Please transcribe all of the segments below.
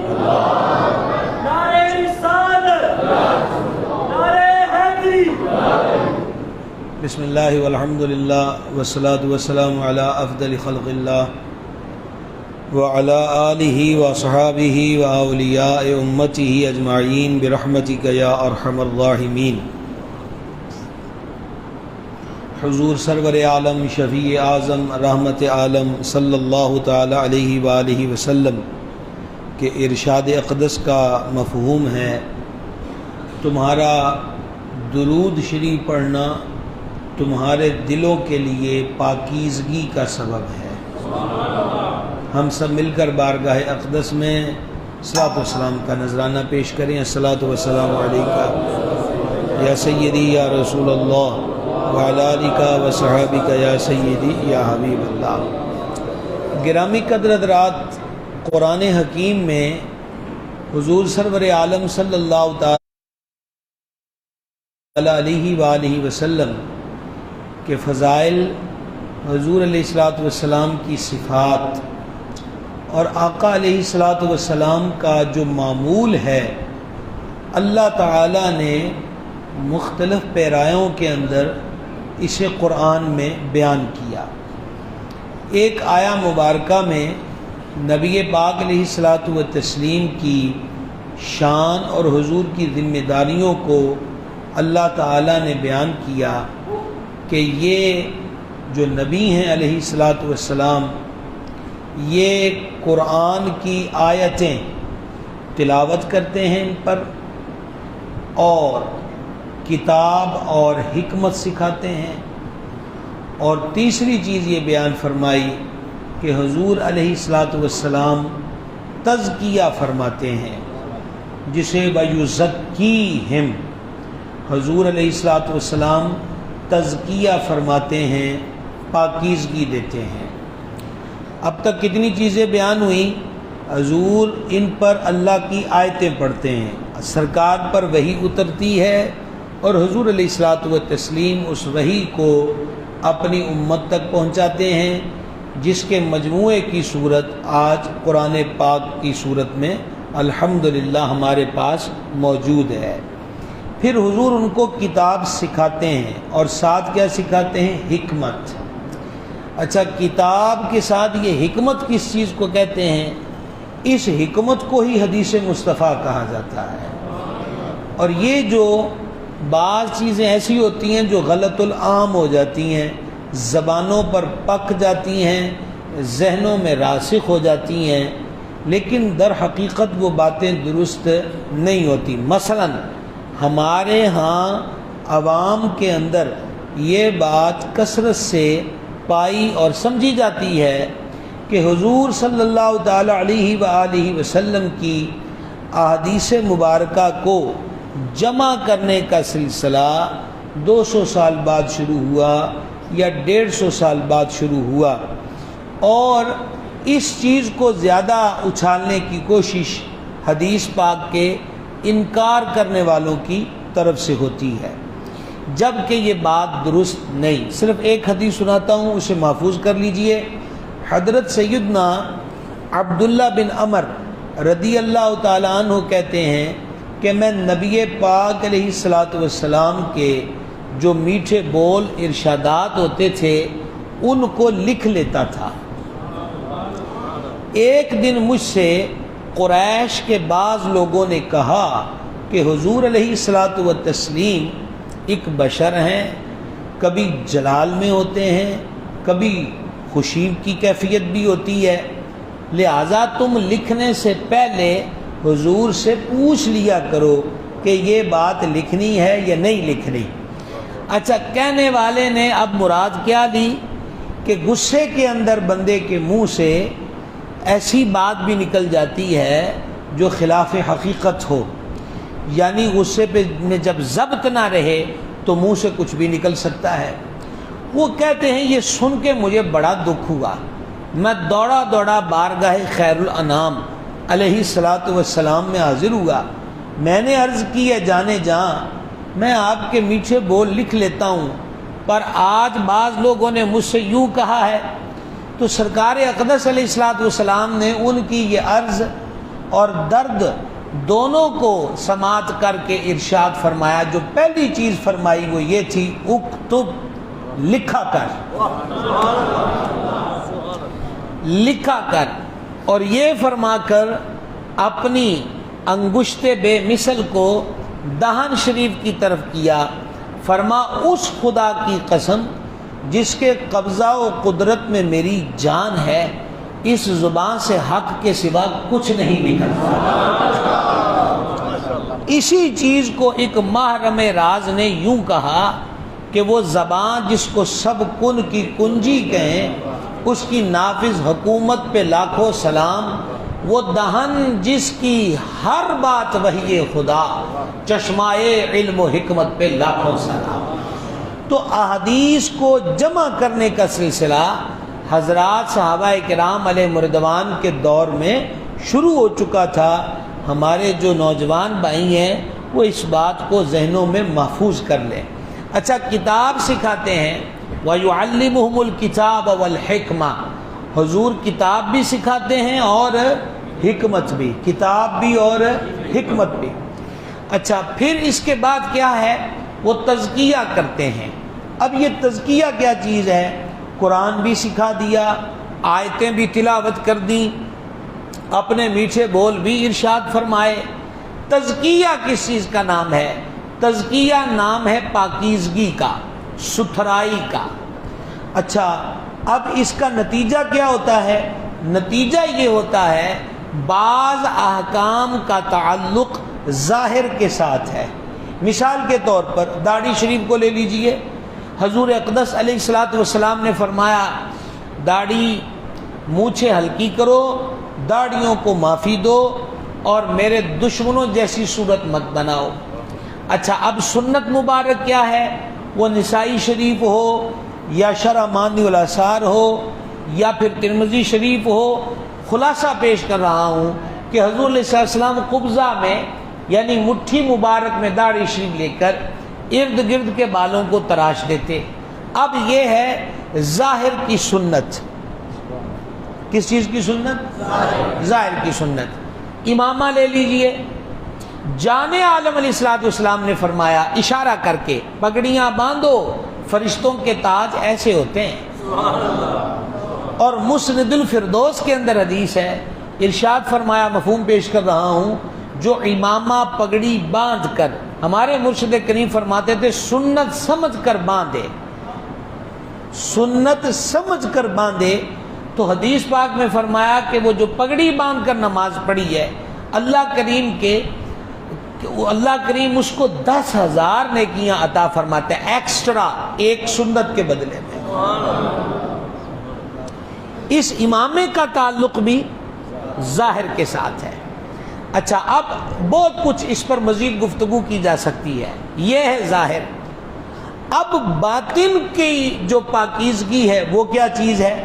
نعرہ رسالت، نعرہ حیدری۔ بسم اللہ والحمد للہ والصلاة والسلام علی افضل خلق اللہ وعلی آلہ وصحابہ واولیاء امتہ اجمعین برحمتک یا ارحم الراحمین۔ حضور سرور عالم شفیع اعظم رحمت عالم صلی اللہ تعالی علیہ وآلہ وسلم کے ارشاد اقدس کا مفہوم ہے، تمہارا درود شریف پڑھنا تمہارے دلوں کے لیے پاکیزگی کا سبب ہے۔ ہم سب مل کر بارگاہ اقدس میں صلاۃ والسلام کا نذرانہ پیش کریں۔ الصلاۃ والسلام علیکہ یا سیدی یا رسول اللہ وعلی آلک وصحابک یا سیدی یا حبیب اللہ۔ گرامی قدر حضرات، قرآن حکیم میں حضور سرور عالم صلی اللہ تعالی علیہ وآلہ وسلم کے فضائل، حضور علیہ الصلوۃ والسلام کی صفات اور آقا علیہ الصلوۃ والسلام کا جو معمول ہے، اللہ تعالیٰ نے مختلف پیرایوں کے اندر اسے قرآن میں بیان کیا۔ ایک آیا مبارکہ میں نبی پاک علیہ الصلوۃ والتسلیم کی شان اور حضور کی ذمہ داریوں کو اللہ تعالیٰ نے بیان کیا کہ یہ جو نبی ہیں علیہ الصلوۃ والسلام، یہ قرآن کی آیتیں تلاوت کرتے ہیں ان پر، اور کتاب اور حکمت سکھاتے ہیں، اور تیسری چیز یہ بیان فرمائی کہ حضور علیہ الصلوۃ والسلام تزکیہ فرماتے ہیں، جسے وَيُزَكِّيهِمْ، حضور علیہ الصلوۃ والسلام تزکیہ فرماتے ہیں، پاکیزگی دیتے ہیں۔ اب تک کتنی چیزیں بیان ہوئیں؟ حضور ان پر اللہ کی آیتیں پڑھتے ہیں، سرکار پر وحی اترتی ہے اور حضور علیہ الصلوۃ والتسلیم اس وحی کو اپنی امت تک پہنچاتے ہیں، جس کے مجموعے کی صورت آج قرآن پاک کی صورت میں الحمدللہ ہمارے پاس موجود ہے۔ پھر حضور ان کو کتاب سکھاتے ہیں، اور ساتھ کیا سکھاتے ہیں؟ حکمت۔ اچھا، کتاب کے ساتھ یہ حکمت کس چیز کو کہتے ہیں؟ اس حکمت کو ہی حدیث مصطفیٰ کہا جاتا ہے۔ اور یہ جو بعض چیزیں ایسی ہوتی ہیں جو غلط العام ہو جاتی ہیں، زبانوں پر پک جاتی ہیں، ذہنوں میں راسخ ہو جاتی ہیں، لیکن در حقیقت وہ باتیں درست نہیں ہوتی۔ مثلا ہمارے ہاں عوام کے اندر یہ بات کثرت سے پائی اور سمجھی جاتی ہے کہ حضور صلی اللہ تعالی علیہ وآلہ وسلم کی احادیث مبارکہ کو جمع کرنے کا سلسلہ 200 سال بعد شروع ہوا یا 150 سال بعد شروع ہوا، اور اس چیز کو زیادہ اچھالنے کی کوشش حدیث پاک کے انکار کرنے والوں کی طرف سے ہوتی ہے، جبکہ یہ بات درست نہیں۔ صرف ایک حدیث سناتا ہوں، اسے محفوظ کر لیجئے۔ حضرت سیدنا عبداللہ بن عمر رضی اللہ تعالیٰ عنہ کہتے ہیں کہ میں نبی پاک علیہ الصلوۃ والسلام کے جو میٹھے بول ارشادات ہوتے تھے ان کو لکھ لیتا تھا۔ ایک دن مجھ سے قریش کے بعض لوگوں نے کہا کہ حضور علیہ الصلوۃ والتسلیم ایک بشر ہیں، کبھی جلال میں ہوتے ہیں، کبھی خوشی کی کیفیت بھی ہوتی ہے، لہٰذا تم لکھنے سے پہلے حضور سے پوچھ لیا کرو کہ یہ بات لکھنی ہے یا نہیں لکھنی۔ اچھا، کہنے والے نے اب مراد کیا لی کہ غصے کے اندر بندے کے منہ سے ایسی بات بھی نکل جاتی ہے جو خلاف حقیقت ہو، یعنی غصے پہ میں جب ضبط نہ رہے تو منہ سے کچھ بھی نکل سکتا ہے۔ وہ کہتے ہیں یہ سن کے مجھے بڑا دکھ ہوا، میں دوڑا دوڑا بارگاہ خیر الانام علیہ الصلوۃ والسلام میں حاضر ہوا۔ میں نے عرض کی ہے جانے جاں میں آپ کے میٹھے بول لکھ لیتا ہوں، پر آج بعض لوگوں نے مجھ سے یوں کہا ہے۔ تو سرکار اقدس علیہ الصلوۃ والسلام نے ان کی یہ عرض اور درد دونوں کو سماعت کر کے ارشاد فرمایا. جو پہلی چیز فرمائی وہ یہ تھی اکتب، لکھا کر، لکھا کر. اور یہ فرما کر اپنی انگشت بے مثل کو دہن شریف کی طرف کیا. فرما اس خدا کی قسم جس کے قبضہ و قدرت میں میری جان ہے، اس زبان سے حق کے سوا کچھ نہیں نکلتا. اسی چیز کو ایک محرم راز نے یوں کہا کہ وہ زبان جس کو سب کن کی کنجی کہیں، اس کی نافذ حکومت پہ لاکھوں سلام. وہ دہن جس کی ہر بات وحی خدا، چشمائے علم و حکمت پہ لاکھوں سلام. تو احادیث کو جمع کرنے کا سلسلہ حضرات صحابہ کرام علیہ رضوان کے دور میں شروع ہو چکا تھا. ہمارے جو نوجوان بھائی ہیں وہ اس بات کو ذہنوں میں محفوظ کر لیں. اچھا، کتاب سکھاتے ہیں وَيُعَلِّمُهُمُ الْكِتَابَ وَالْحِكْمَةَ. حضور کتاب بھی سکھاتے ہیں اور حکمت بھی، کتاب بھی اور حکمت بھی. اچھا، پھر اس کے بعد کیا ہے؟ وہ تزکیہ کرتے ہیں. اب یہ تزکیہ کیا چیز ہے؟ قرآن بھی سکھا دیا، آیتیں بھی تلاوت کر دیں، اپنے میٹھے بول بھی ارشاد فرمائے. تزکیہ کس چیز کا نام ہے؟ تزکیہ نام ہے پاکیزگی کا، ستھرائی کا. اچھا، اب اس کا نتیجہ کیا ہوتا ہے؟ نتیجہ یہ ہوتا ہے بعض احکام کا تعلق ظاہر کے ساتھ ہے. مثال کے طور پر داڑھی شریف کو لے لیجئے. حضور اقدس علیہ الصلوۃ والسلام نے فرمایا داڑھی مونچھیں ہلکی کرو، داڑھیوں کو معافی دو، اور میرے دشمنوں جیسی صورت مت بناؤ. اچھا، اب سنت مبارک کیا ہے؟ وہ نسائی شریف ہو یا شرح مانی الاثار ہو یا پھر ترمذی شریف ہو. خلاصہ پیش کر رہا ہوں کہ حضور علیہ السلام قبضہ میں یعنی مٹھی مبارک میں داڑھی شریف لے کر ارد گرد کے بالوں کو تراش دیتے. اب یہ ہے ظاہر کی سنت. کس چیز کی سنت؟ ظاہر کی سنت. امامہ لے لیجئے. جان عالم علیہ الصلوۃ والسلام نے فرمایا اشارہ کر کے پگڑیاں باندھو، فرشتوں کے تاج ایسے ہوتے ہیں. اور مسند الفردوس کے اندر حدیث ہے، ارشاد فرمایا، مفہوم پیش کر رہا ہوں، جو امامہ پگڑی باندھ کر، ہمارے مرشد کریم فرماتے تھے سنت سمجھ کر باندھے، سنت سمجھ کر باندھے. تو حدیث پاک میں فرمایا کہ وہ جو پگڑی باندھ کر نماز پڑھی ہے، اللہ کریم اس کو 10,000 نیکیاں عطا فرماتے ہیں ایکسٹرا، ایک سنت کے بدلے میں. اس امامے کا تعلق بھی ظاہر کے ساتھ ہے. اچھا، اب بہت کچھ اس پر مزید گفتگو کی جا سکتی ہے. یہ ہے ظاہر. اب باطن کی جو پاکیزگی ہے وہ کیا چیز ہے؟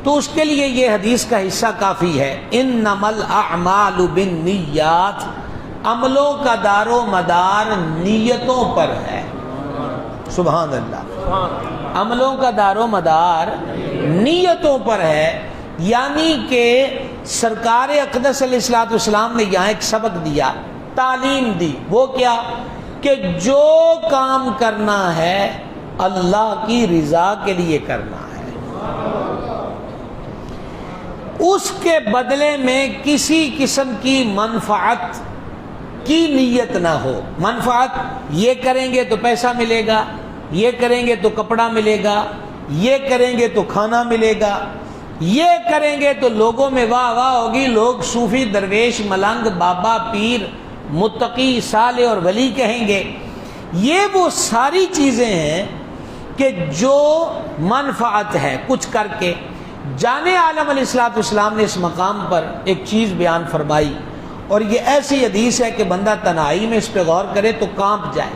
تو اس کے لیے یہ حدیث کا حصہ کافی ہے. انما الاعمال بالنیات، عملوں کا دار و مدار نیتوں پر ہے. سبحان اللہ. عملوں کا دار و مدار نیتوں پر ہے. یعنی کہ سرکار اقدس علیہ الصلوۃ والسلام نے یہاں ایک سبق دیا، تعلیم دی. وہ کیا؟ کہ جو کام کرنا ہے اللہ کی رضا کے لیے کرنا ہے، اس کے بدلے میں کسی قسم کی منفعت کی نیت نہ ہو. منفعت یہ کریں گے تو پیسہ ملے گا، یہ کریں گے تو کپڑا ملے گا، یہ کریں گے تو کھانا ملے گا، یہ کریں گے تو لوگوں میں واہ واہ ہوگی، لوگ صوفی درویش ملنگ بابا پیر متقی صالح اور ولی کہیں گے. یہ وہ ساری چیزیں ہیں کہ جو منفعت ہے کچھ کر کے. جان عالم علیہ الصلوۃ والسلام نے اس مقام پر ایک چیز بیان فرمائی، اور یہ ایسی حدیث ہے کہ بندہ تنہائی میں اس پہ غور کرے تو کانپ جائے.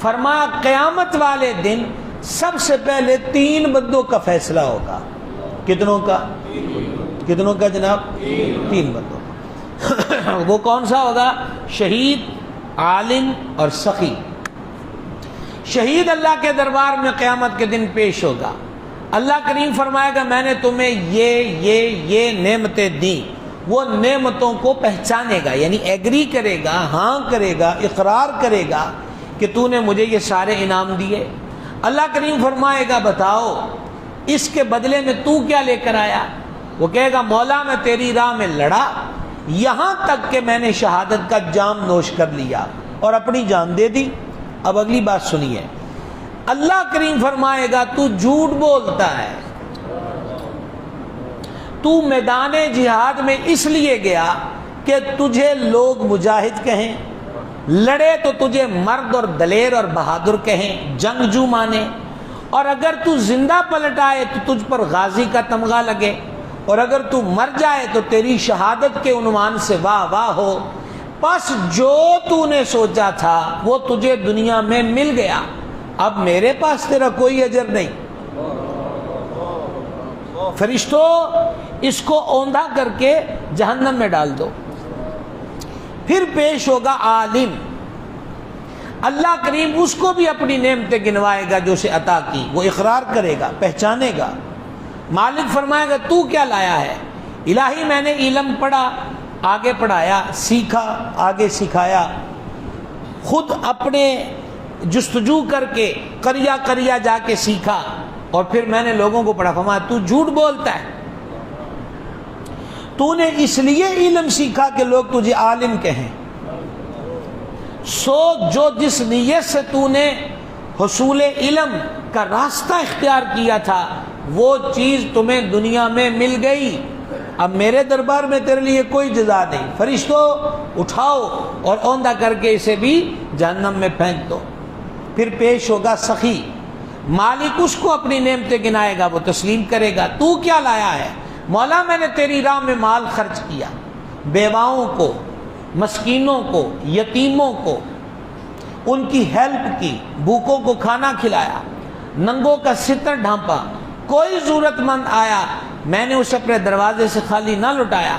فرمایا قیامت والے دن سب سے پہلے 3 بندوں کا فیصلہ ہوگا. کتنوں کا؟ کتنوں کا جناب؟ 3 بندوں. وہ کون سا ہوگا؟ شہید، عالم اور سخی. شہید اللہ کے دربار میں قیامت کے دن پیش ہوگا. اللہ کریم فرمائے گا میں نے تمہیں یہ نعمتیں دیں، وہ نعمتوں کو پہچانے گا، یعنی ایگری کرے گا، ہاں کرے گا، اقرار کرے گا کہ تو نے مجھے یہ سارے انعام دیے۔ اللہ کریم فرمائے گا بتاؤ اس کے بدلے میں تو کیا لے کر آیا؟ وہ کہے گا مولا میں تیری راہ میں لڑا یہاں تک کہ میں نے شہادت کا جام نوش کر لیا اور اپنی جان دے دی۔ اب اگلی بات سنیے، اللہ کریم فرمائے گا تو جھوٹ بولتا ہے، تو میدان جہاد میں اس لیے گیا کہ تجھے لوگ مجاہد کہیں، لڑے تو تجھے مرد اور دلیر اور بہادر کہیں، جنگجو مانے، اور اگر تو زندہ پلٹ آئے تو تجھ پر غازی کا تمغہ لگے، اور اگر تو مر جائے تو تیری شہادت کے عنوان سے واہ واہ ہو۔ پس جو تو نے سوچا تھا وہ تجھے دنیا میں مل گیا، اب میرے پاس تیرا کوئی اجر نہیں۔ فرشتوں اس کو اوندھا کر کے جہنم میں ڈال دو۔ پھر پیش ہوگا عالم، اللہ کریم اس کو بھی اپنی نعمتیں گنوائے گا جو اسے عطا کی، وہ اقرار کرے گا، پہچانے گا۔ مالک فرمائے گا تو کیا لایا ہے؟ الہی میں نے علم پڑھا، آگے پڑھایا، سیکھا، آگے سکھایا، خود اپنے جستجو کر کے قریہ قریہ جا کے سیکھا اور پھر میں نے لوگوں کو پڑھا۔ فرمایا تو جھوٹ بولتا ہے، تو نے اس لیے علم سیکھا کہ لوگ تجھے عالم کہیں، سو جو جس نیت سے تو نے حصول علم کا راستہ اختیار کیا تھا وہ چیز تمہیں دنیا میں مل گئی، اب میرے دربار میں تیرے لیے کوئی جزا نہیں۔ فرشتوں اٹھاؤ اور اوندھا کر کے اسے بھی جہنم میں پھینک دو۔ پھر پیش ہوگا سخی، مالک اس کو اپنی نعمتیں گنائے گا، وہ تسلیم کرے گا۔ تو کیا لایا ہے؟ مولا میں نے تیری راہ میں مال خرچ کیا، بیواؤں کو، مسکینوں کو، یتیموں کو ان کی ہیلپ کی، بھوکوں کو کھانا کھلایا، ننگوں کا ستر ڈھانپا، کوئی ضرورت مند آیا میں نے اسے اپنے دروازے سے خالی نہ لٹایا۔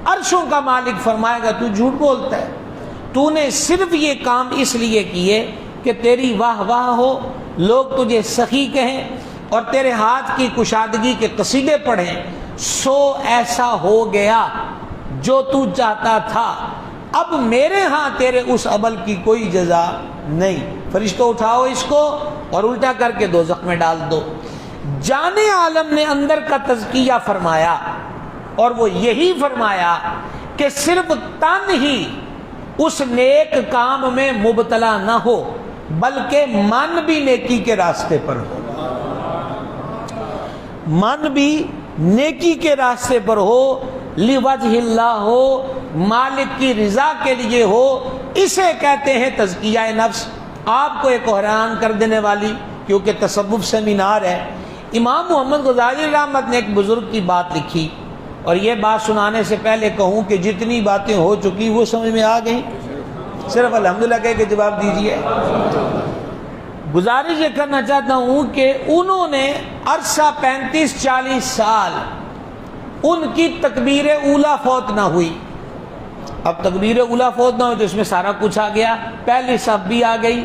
عرشوں کا مالک فرمائے گا تو جھوٹ بولتا ہے، تو نے صرف یہ کام اس لیے کیے کہ تیری واہ واہ ہو، لوگ تجھے سخی کہیں اور تیرے ہاتھ کی کشادگی کے قصیدے پڑھیں، سو ایسا ہو گیا جو تو چاہتا تھا، اب میرے ہاں تیرے اس عمل کی کوئی جزا نہیں۔ فرشتوں اٹھاؤ اس کو اور الٹا کر کے دوزخ میں ڈال دو۔ جان عالم نے اندر کا تزکیہ فرمایا اور وہ یہی فرمایا کہ صرف تن ہی اس نیک کام میں مبتلا نہ ہو بلکہ من بھی نیکی کے راستے پر ہو، من بھی نیکی کے راستے پر ہو، لوجہ اللہ ہو، مالک کی رضا کے لیے ہو، اسے کہتے ہیں تزکیہ نفس۔ آپ کو ایک حیران کر دینے والی، کیونکہ تصوف سیمینار ہے، امام محمد غزالی رحمت نے ایک بزرگ کی بات لکھی، اور یہ بات سنانے سے پہلے کہوں کہ جتنی باتیں ہو چکی وہ سمجھ میں آ گئی، صرف الحمدللہ کہہ کے جواب دیجئے۔ گزارش یہ کرنا چاہتا ہوں کہ انہوں نے عرصہ 35-40 سال ان کی تکبیر اولیٰ فوت نہ ہوئی۔ اب تکبیر اولیٰ فوت نہ ہوئی تو اس میں سارا کچھ آ گیا، پہلی صف بھی آ گئی،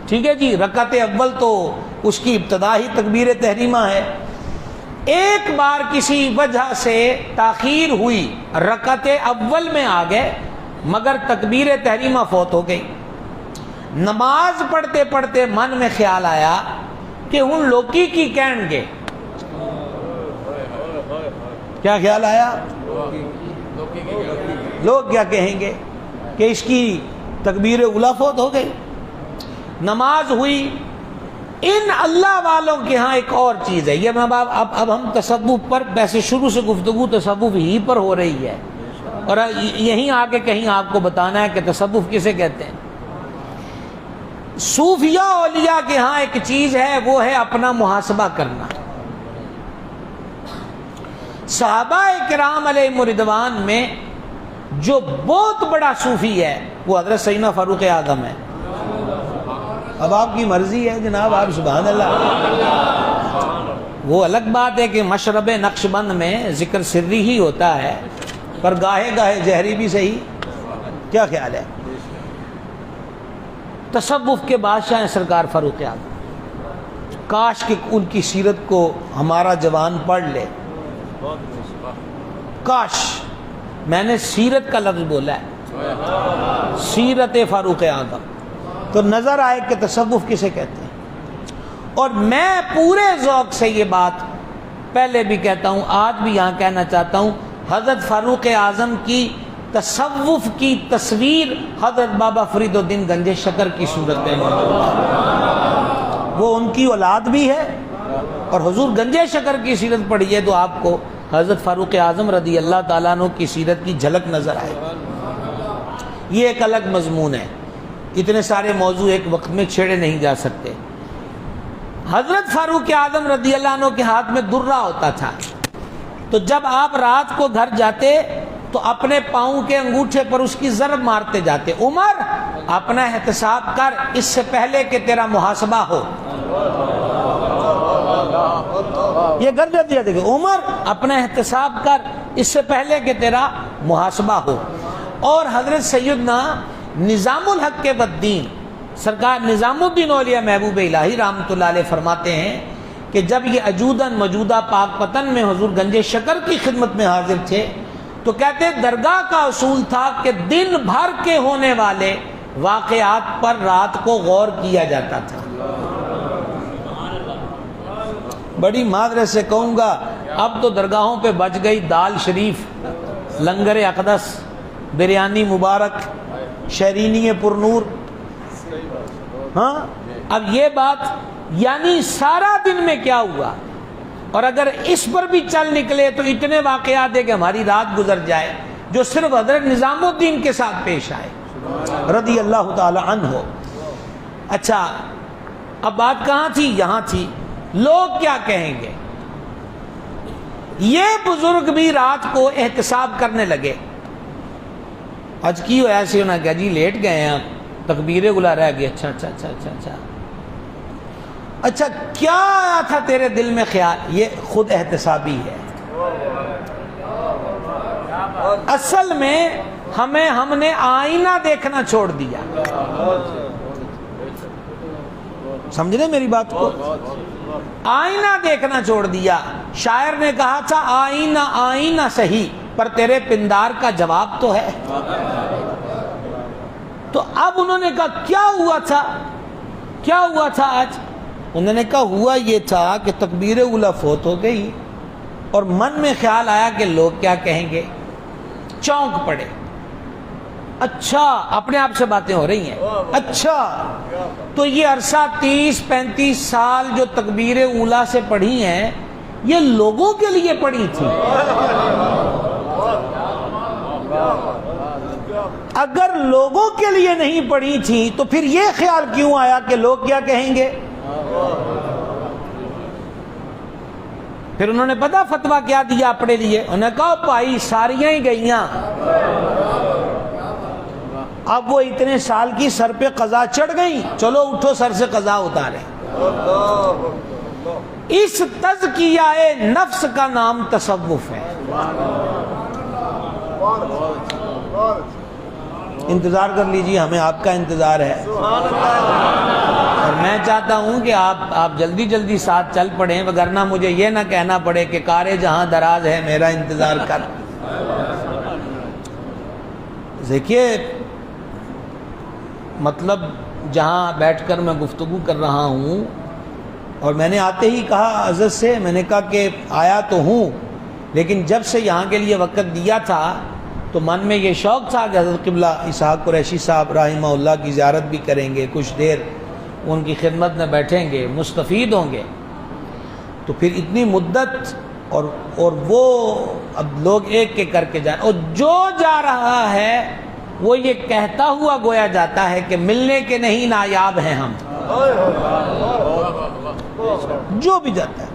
ٹھیک ہے جی، رکعت اول تو اس کی ابتدا ہی تکبیر تحریمہ ہے۔ ایک بار کسی وجہ سے تاخیر ہوئی، رکعت اول میں آ گئے مگر تکبیر تحریمہ فوت ہو گئی۔ نماز پڑھتے پڑھتے من میں خیال آیا کہ ہن لوکی کی کہیں گے، کیا خیال آیا؟ لوگ کیا کہیں گے کہ اس کی تکبیر اولیٰ فوت ہو گئی۔ نماز ہوئی۔ ان اللہ والوں کے ہاں ایک اور چیز ہے، یہ اب ہم تصوف پر، ویسے شروع سے گفتگو تصوف ہی پر ہو رہی ہے، اور یہیں آ کے کہیں آپ کو بتانا ہے کہ تصوف کسے کہتے ہیں۔ صوفیاء اولیاء کے ہاں ایک چیز ہے، وہ ہے اپنا محاسبہ کرنا۔ صحابہ کرام علیہم رضوان میں جو بہت بڑا صوفی ہے وہ حضرت سیدنا فاروق اعظم ہے۔ اب آپ کی مرضی ہے جناب، آپ سبحان اللہ، وہ الگ بات ہے کہ مشرب نقش بند میں ذکر سری ہی ہوتا ہے، پر گاہے گاہے جہری بھی صحیح، کیا خیال ہے؟ تصوف کے بادشاہ ہیں سرکار فاروق اعظم، کاش کہ ان کی سیرت کو ہمارا جوان پڑھ لے، کاش میں نے سیرت کا لفظ بولا ہے، سیرت فاروق اعظم، تو نظر آئے کہ تصوف کسے کہتے ہیں۔ اور میں پورے ذوق سے یہ بات پہلے بھی کہتا ہوں، آج بھی یہاں کہنا چاہتا ہوں، حضرت فاروق اعظم کی تصوف کی تصویر حضرت بابا فرید الدین گنج شکر کی صورت میں موجود ہے، وہ ان کی اولاد بھی ہے، اور حضور گنج شکر کی سیرت پڑھیے تو آپ کو حضرت فاروق اعظم رضی اللہ تعالیٰ عنہ کی سیرت کی جھلک نظر آئے گی۔ یہ ایک الگ مضمون ہے، اتنے سارے موضوع ایک وقت میں چھیڑے نہیں جا سکتے۔ حضرت فاروق اعظم رضی اللہ عنہ کے ہاتھ میں درہ ہوتا تھا، تو جب آپ رات کو گھر جاتے تو اپنے پاؤں کے انگوٹھے پر اس کی ضرب مارتے جاتے، عمر اپنا احتساب کر اس سے پہلے کہ تیرا محاسبہ ہو۔ یہ گھر دیا دیکھے، عمر اپنا احتساب کر اس سے پہلے کہ تیرا محاسبہ ہو۔ اور حضرت سیدنا نظام الحق کے بدین سرکار نظام الدین اولیاء محبوب الہی رحمۃ اللہ علیہ فرماتے ہیں کہ جب یہ اجودن موجودہ پاک پتن میں حضور گنج شکر کی خدمت میں حاضر تھے تو کہتے درگاہ کا اصول تھا کہ دن بھر کے ہونے والے واقعات پر رات کو غور کیا جاتا تھا۔ بڑی معذرت سے کہوں گا، اب تو درگاہوں پہ بچ گئی دال شریف، لنگر اقدس، بریانی مبارک، شیرینی پرنور۔ ہاں، اب یہ بات یعنی سارا دن میں کیا ہوا، اور اگر اس پر بھی چل نکلے تو اتنے واقعات ہیں کہ ہماری رات گزر جائے، جو صرف حضرت نظام الدین کے ساتھ پیش آئے رضی اللہ تعالی عنہ۔ اچھا، اب بات کہاں تھی؟ یہاں تھی، لوگ کیا کہیں گے۔ یہ بزرگ بھی رات کو احتساب کرنے لگے، آج کی ہو ایسے ہونا کیا جی لیٹ گئے ہیں، تکبیر اولا رہ گئے، اچھا اچھا اچھا اچھا اچھا اچھا کیا آیا تھا تیرے دل میں خیال؟ یہ خود احتسابی ہے۔ اصل میں ہم نے آئینہ دیکھنا چھوڑ دیا، سمجھ رہے میری بات کو؟ آئینہ دیکھنا چھوڑ دیا۔ شاعر نے کہا تھا آئینہ آئینہ صحیح پر تیرے پندار کا جواب تو ہے۔ تو اب انہوں نے کہا کیا ہوا تھا، کیا ہوا تھا آج؟ انہوں نے کہا ہوا یہ تھا کہ تکبیر اولی فوت ہو گئی اور من میں خیال آیا کہ لوگ کیا کہیں گے، چونک پڑے۔ اچھا، اپنے آپ سے باتیں ہو رہی ہیں، اچھا تو یہ عرصہ 30-35 سال جو تکبیر اولی سے پڑھی ہیں یہ لوگوں کے لیے پڑھی تھی۔ اگر لوگوں کے لیے نہیں پڑھی تھی تو پھر یہ خیال کیوں آیا کہ لوگ کیا کہیں گے؟ پھر انہوں نے پتا فتویٰ کیا دیا اپنے لیے، انہوں نے کہا بھائی ساریاں ہی گئیاں، اب وہ اتنے سال کی سر پہ قضا چڑھ گئی، چلو اٹھو سر سے قضا اتارے۔ اس تزکیہ نفس کا نام تصوف ہے۔ انتظار کر لیجیے، ہمیں آپ کا انتظار ہے، اور میں چاہتا ہوں کہ آپ جلدی جلدی ساتھ چل پڑیں، وگرنہ مجھے یہ نہ کہنا پڑے کہ کار جہاں دراز ہے میرا انتظار کر۔ دیکھیے، مطلب جہاں بیٹھ کر میں گفتگو کر رہا ہوں، اور میں نے آتے ہی کہا عزت سے، میں نے کہا کہ آیا تو ہوں لیکن جب سے یہاں کے لیے وقت دیا تھا تو من میں یہ شوق تھا کہ حضرت قبلہ اسحاق قریشی صاحب رحمہ اللہ کی زیارت بھی کریں گے، کچھ دیر ان کی خدمت میں بیٹھیں گے، مستفید ہوں گے۔ تو پھر اتنی مدت اور وہ اب لوگ ایک کے کر کے جائیں، اور جو جا رہا ہے وہ یہ کہتا ہوا گویا جاتا ہے کہ ملنے کے نہیں نایاب ہیں ہم، جو بھی جاتا ہے۔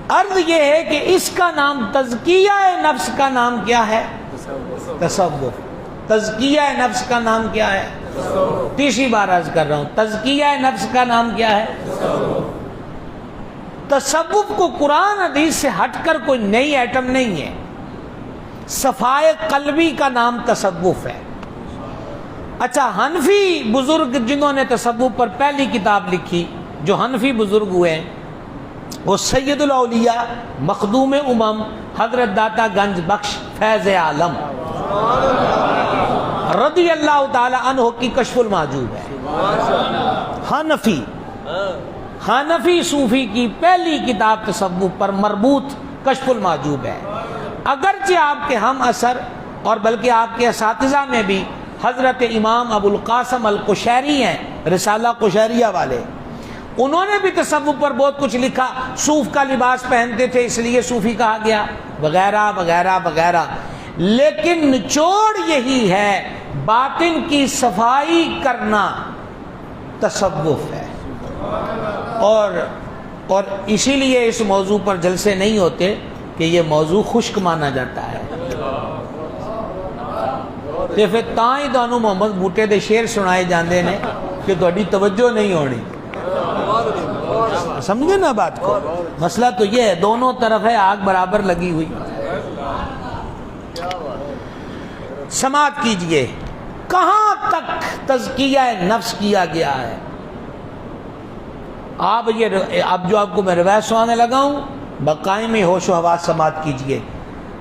عرض یہ ہے کہ اس کا نام تزکیہ نفس کا نام کیا ہے؟ تصوف۔ تزکیہ نفس کا نام کیا ہے؟ تیسری بار عرض کر رہا ہوں، تزکیہ نفس کا نام کیا ہے؟ تصوف کو قرآن حدیث سے ہٹ کر کوئی نئی ایٹم نہیں ہے، صفائے قلبی کا نام تصوف ہے۔ اچھا، حنفی بزرگ جنہوں نے تصوف پر پہلی کتاب لکھی، جو حنفی بزرگ ہوئے وہ سید الاولیاء مخدوم امم حضرت داتا گنج بخش فیض عالم رضی اللہ تعالی عنہ کی کشف المحجوب ہے. حنفی صوفی کی پہلی کتاب تصوف پر مربوط کشف المحجوب ہے. اگرچہ آپ کے ہم اثر اور بلکہ آپ کے اساتذہ میں بھی حضرت امام ابو القاسم القشیری ہیں، رسالہ قشیریہ والے، انہوں نے بھی تصوف پر بہت کچھ لکھا. صوف کا لباس پہنتے تھے اس لیے صوفی کہا گیا، وغیرہ وغیرہ وغیرہ. لیکن نچوڑ یہی ہے، باطن کی صفائی کرنا تصوف ہے. اور اسی لیے اس موضوع پر جلسے نہیں ہوتے کہ یہ موضوع خشک مانا جاتا ہے. تے پھر تاں ہی تانوں محمد بوٹے دے شعر سنائے جاندے نے کہ تہاڈی توجہ نہیں ہونی. سمجھے نا بات کو؟ مسئلہ تو یہ ہے، دونوں طرف ہے آگ برابر لگی ہوئی. سماعت کیجئے، کہاں تک تزکیہ نفس کیا گیا ہے. اب جو آپ کو میں روایت سنانے لگا ہوں، بقائم ہوش و حواس سماعت کیجئے.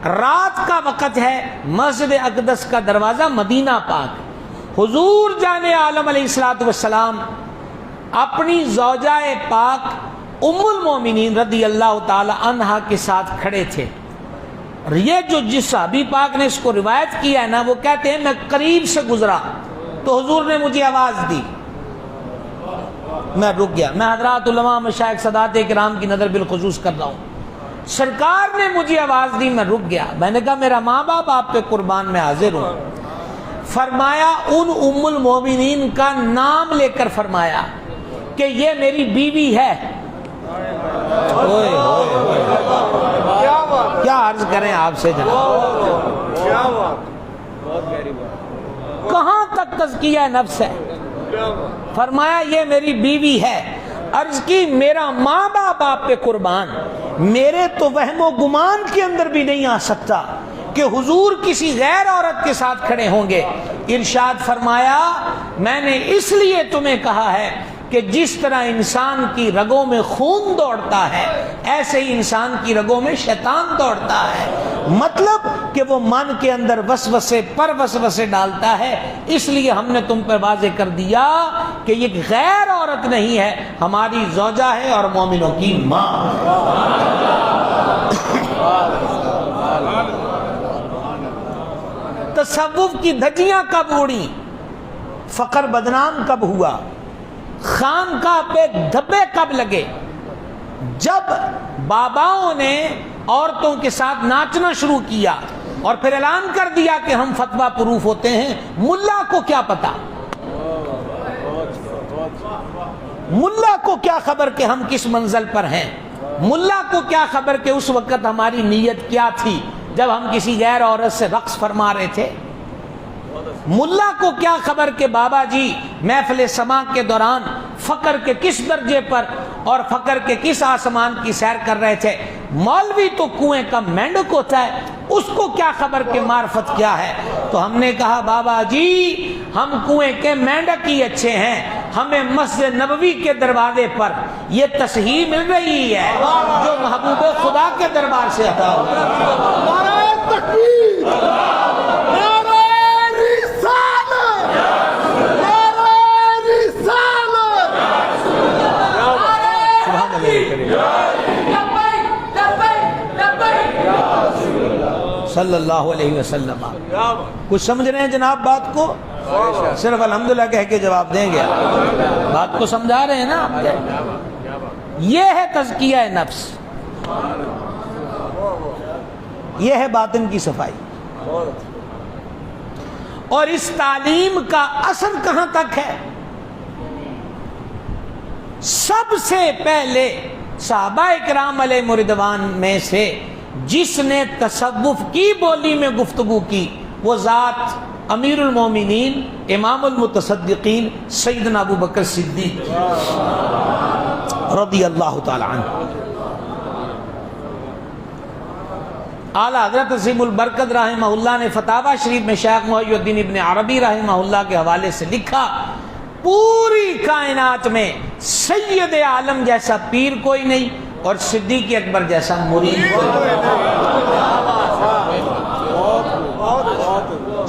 رات کا وقت ہے، مسجد اقدس کا دروازہ مدینہ پاک. حضور جان عالم علیہ الصلوۃ والسلام اپنی زوجہ پاک ام المومنین رضی اللہ تعالی عنہا کے ساتھ کھڑے تھے. اور یہ جو جس صحابی پاک نے اس کو روایت کیا ہے نا، وہ کہتے ہیں میں قریب سے گزرا تو حضور نے مجھے آواز دی، میں رک گیا. میں حضرات علماء مشائخ سادات کرام کی نظر بالخصوص کر رہا ہوں. سرکار نے مجھے آواز دی، میں رک گیا. میں نے کہا میرا ماں باپ آپ پہ قربان، میں حاضر ہوں. فرمایا ان ام المومنین کا نام لے کر فرمایا کہ یہ میری بیوی ہے. کیا عرض کریں آپ سے جناب، کہاں تک تزکیہ نفس ہے. فرمایا یہ میری بیوی ہے. عرض کی میرا ماں باپ آپ پہ قربان، میرے تو وہم و گمان کے اندر بھی نہیں آ سکتا کہ حضور کسی غیر عورت کے ساتھ کھڑے ہوں گے. ارشاد فرمایا میں نے اس لیے تمہیں کہا ہے کہ جس طرح انسان کی رگوں میں خون دوڑتا ہے ایسے ہی انسان کی رگوں میں شیطان دوڑتا ہے. مطلب کہ وہ من کے اندر وسوسے پر وسوسے ڈالتا ہے. اس لیے ہم نے تم پر واضح کر دیا کہ یہ غیر عورت نہیں ہے، ہماری زوجہ ہے اور مومنوں کی ماں. تصوف کی دھجیاں کب اڑی، فقر بدنام کب ہوا، خانقاہ پہ دھبے کب لگے؟ جب باباؤں نے عورتوں کے ساتھ ناچنا شروع کیا اور پھر اعلان کر دیا کہ ہم فتویٰ پروف ہوتے ہیں. ملا کو کیا پتا، ملا کو کیا خبر کہ ہم کس منزل پر ہیں، ملا کو کیا خبر کہ اس وقت ہماری نیت کیا تھی جب ہم کسی غیر عورت سے رقص فرما رہے تھے. ملا کو کیا خبر کہ بابا جی محفل سماع کے دوران فقر کے کس درجے پر اور فقر کے کس آسمان کی سیر کر رہے تھے. مولوی تو کنویں کا مینڈک ہوتا ہے، اس کو کیا خبر کہ معرفت کیا ہے. تو ہم نے کہا بابا جی ہم کنویں کے مینڈک ہی اچھے ہیں، ہمیں مسجد نبوی کے دروازے پر یہ تصحیح مل رہی ہے جو محبوب خدا کے دربار سے عطا ہوئی. نعرہ تکبیر، نعرہ رسالت، نعرہ رسالت. سبحان اللہ صلی اللہ علیہ وسلم. کچھ سمجھ رہے ہیں جناب بات کو؟ صرف الحمدللہ کہہ کے جواب دیں گے. بات کو سمجھا رہے ہیں نا آپ؟ یہ ہے تزکیہ نفس، یہ ہے باطن کی صفائی. اور اس تعلیم کا اثر کہاں تک ہے؟ سب سے پہلے صحابہ کرام علیہ رضوان میں سے جس نے تصوف کی بولی میں گفتگو کی وہ ذات امیر المومنین امام المتصدقین سیدنا ابو بکر صدیق رضی اللہ تعالی عنہ. اعلیٰ حضرت عظیم البرکت رحمہ اللہ نے فتاوی شریف میں شیخ محی الدین ابن عربی رحمہ اللہ کے حوالے سے لکھا پوری کائنات میں سید عالم جیسا پیر کوئی نہیں اور صدیق اکبر جیسا مرید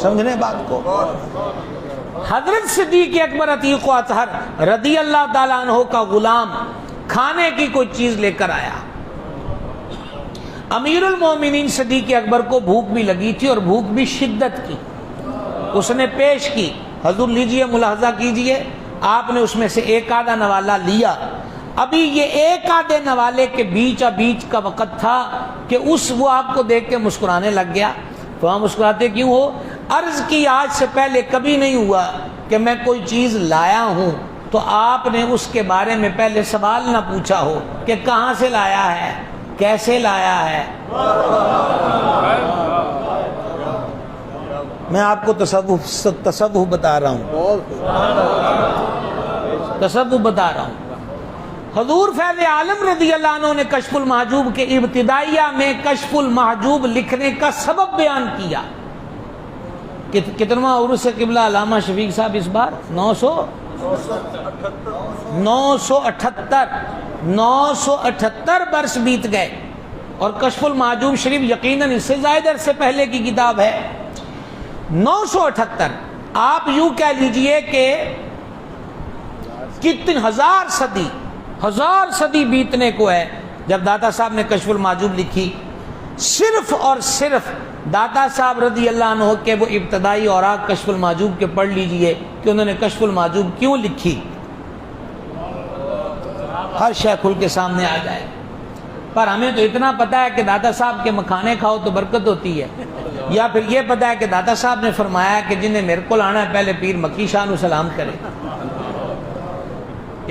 سمجھنے بات کو. حضرت صدیق اکبر عتیق و اطہر رضی اللہ تعالیٰ عنہ کا غلام کھانے کی کوئی چیز لے کر آیا. امیر المومنین صدیق اکبر کو بھوک بھی لگی تھی اور بھوک بھی شدت کی. اس نے پیش کی, حضور لیجئے, ملاحظہ کیجئے, آپ نے اس میں سے ایک آدھا نوالہ لیا. ابھی یہ ایک آدھے نوالے کے بیچ کا وقت تھا کہ وہ آپ کو دیکھ کے مسکرانے لگ گیا. تو ہم مسکراتے کیوں ہو؟ عرض کی آج سے پہلے کبھی نہیں ہوا کہ میں کوئی چیز لایا ہوں تو آپ نے اس کے بارے میں پہلے سوال نہ پوچھا ہو کہ کہاں سے لایا ہے, کیسے لایا ہے. میں آپ کو تصوف بتا رہا ہوں, تصوف بتا رہا ہوں. حضور فیض عالم رضی اللہ عنہ نے کشف المحجوب کے ابتدائیہ میں کشف المحجوب لکھنے کا سبب بیان کیا. کتنا عرس قبلہ علامہ شفیق صاحب اس بار 978 برس بیت گئے, اور کشف المحجوب شریف یقیناً اس سے زائد عرصے پہلے کی کتاب ہے. 978 آپ یوں کہہ لیجئے کہ کتنے ہزار صدی بیتنے کو ہے جب داتا صاحب نے کشف المحجوب لکھی. صرف اور صرف داتا صاحب رضی اللہ عنہ کے وہ ابتدائی اوراق کشف المحجوب کے پڑھ لیجئے کہ انہوں نے کشف المحجوب کیوں لکھی, ہر شے کھل کے سامنے آ جائے. پر ہمیں تو اتنا پتا ہے کہ داتا صاحب کے مکھانے کھاؤ تو برکت ہوتی ہے, یا پھر یہ پتا ہے کہ داتا صاحب نے فرمایا کہ جنہیں میرے کو لانا ہے پہلے پیر مکی شاہ نو سلام کرے.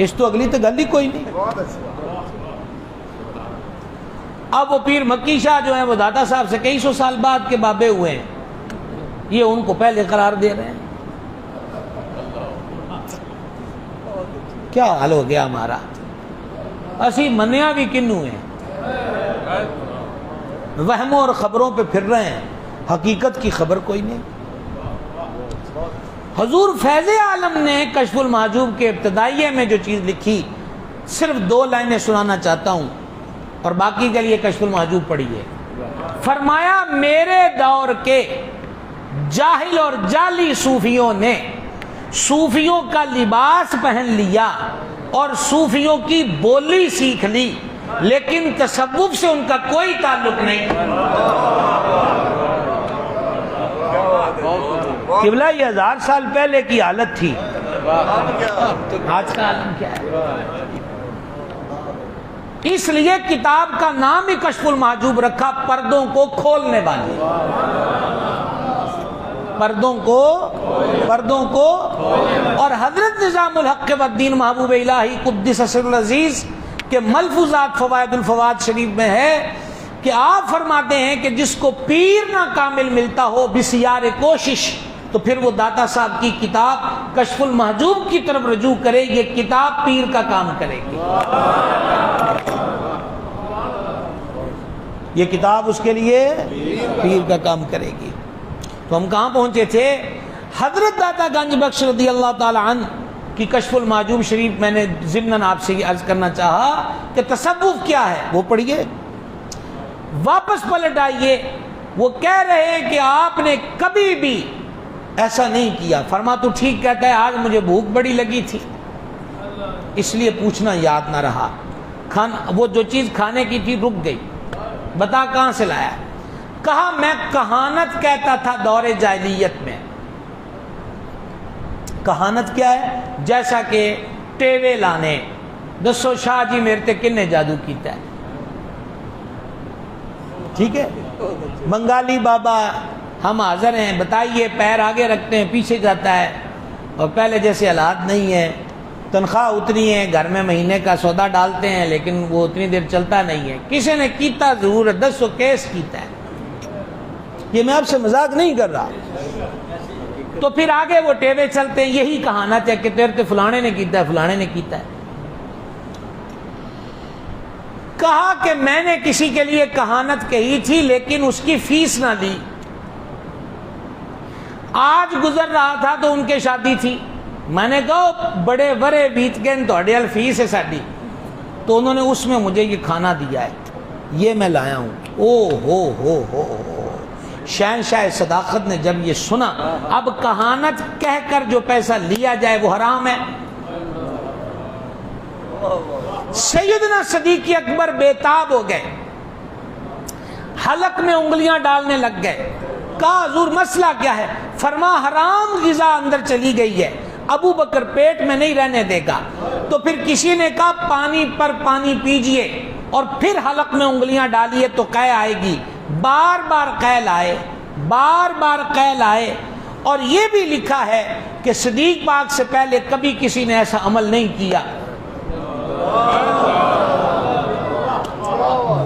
اس تو اگلی تو گل ہی کوئی نہیں. اب وہ پیر مکی شاہ جو ہیں وہ داتا صاحب سے کئی سو سال بعد کے بابے ہوئے ہیں, یہ ان کو پہلے قرار دے رہے ہیں. کیا حال ہو گیا ہمارا, اسی منیا بھی کنو ہیں, وہموں اور خبروں پہ پھر رہے ہیں, حقیقت کی خبر کوئی نہیں. حضور فیض عالم نے کشف المحجوب کے ابتدائیے میں جو چیز لکھی, صرف 2 لائنیں سنانا چاہتا ہوں اور باقی کے لیے کشف المحجوب پڑھیے. فرمایا میرے دور کے جاہل اور جعلی صوفیوں نے صوفیوں کا لباس پہن لیا اور صوفیوں کی بولی سیکھ لی, لیکن تصوف سے ان کا کوئی تعلق نہیں. قبلہ یہ 1000 سال پہلے کی حالت تھی, آج کا عالم کیا ہے. اس لیے کتاب کا نام ہی کشف المحجوب رکھا, پردوں کو کھولنے والی, پردوں کو. اور حضرت نظام الحق والدین محبوب الہی قدس سر العزیز کے ملفوظات فوائد الفواد شریف میں ہے کہ آپ فرماتے ہیں کہ جس کو پیر نہ کامل ملتا ہو بسیار کوشش, تو پھر وہ داتا صاحب کی کتاب کشف المحجوب کی طرف رجوع کرے, یہ کتاب پیر کا کام کرے گی, یہ کتاب اس کے لیے پیر کا کام کرے گی. تو ہم کہاں پہنچے تھے؟ حضرت داتا گنج بخش رضی اللہ تعالی عنہ کی کشف المحجوب شریف میں نے ضمناً آپ سے یہ عرض کرنا چاہا کہ تصوف کیا ہے وہ پڑھیے, واپس پلٹ آئیے. وہ کہہ رہے ہیں کہ آپ نے کبھی بھی ایسا نہیں کیا. فرما تو ٹھیک کہتا ہے, آج مجھے بھوک بڑی لگی تھی اس لیے پوچھنا یاد نہ رہا, وہ جو چیز کھانے کی تھی رک گئی, بتا کہاں سے لایا؟ کہا میں کہانت کہتا تھا دور جاہلیت میں. کہانت کیا ہے؟ جیسا کہ ٹیوے لانے, دسو شاہ جی میرے تے کن نے جادو کیتا ہے, ٹھیک ہے, بنگالی بابا ہم حاضر ہیں, بتائیے, پیر آگے رکھتے ہیں پیچھے جاتا ہے, اور پہلے جیسے حالات نہیں ہیں, تنخواہ اتنی ہے, گھر میں مہینے کا سودا ڈالتے ہیں لیکن وہ اتنی دیر چلتا نہیں ہے. کسی نے کیتا ضرور ہے, 10 کیس کیتا ہے, یہ میں آپ سے مذاق نہیں کر رہا. تو پھر آگے وہ ٹیوے چلتے ہیں, یہی کہانت ہے کہ تیرے فلانے نے کیتا ہے, فلانے نے کیتا ہے. کہا کہ میں نے کسی کے لیے کہانت کہی تھی لیکن اس کی فیس نہ لی. آج گزر رہا تھا تو ان کے شادی تھی, میں نے کہا بڑے برے بیت گئے تھوڑے ال فیس ہے ساڈی, تو انہوں نے اس میں مجھے یہ کھانا دیا ہے، یہ میں لایا ہوں۔ او ہو شہنشاہ صداقت نے جب یہ سنا، اب کہانت کہہ کر جو پیسہ لیا جائے وہ حرام ہے۔ سیدنا صدیق اکبر بےتاب ہو گئے، حلق میں انگلیاں ڈالنے لگ گئے۔ کہا حضور مسئلہ کیا ہے؟ فرما حرام غذا اندر چلی گئی ہے، ابو بکر پیٹ میں نہیں رہنے دے گا۔ تو پھر کسی نے کہا پانی پر پانی پیجئے اور پھر حلق میں انگلیاں ڈالیے تو قے آئے گی۔ بار بار قے لائے، اور یہ بھی لکھا ہے کہ صدیق پاک سے پہلے کبھی کسی نے ایسا عمل نہیں کیا۔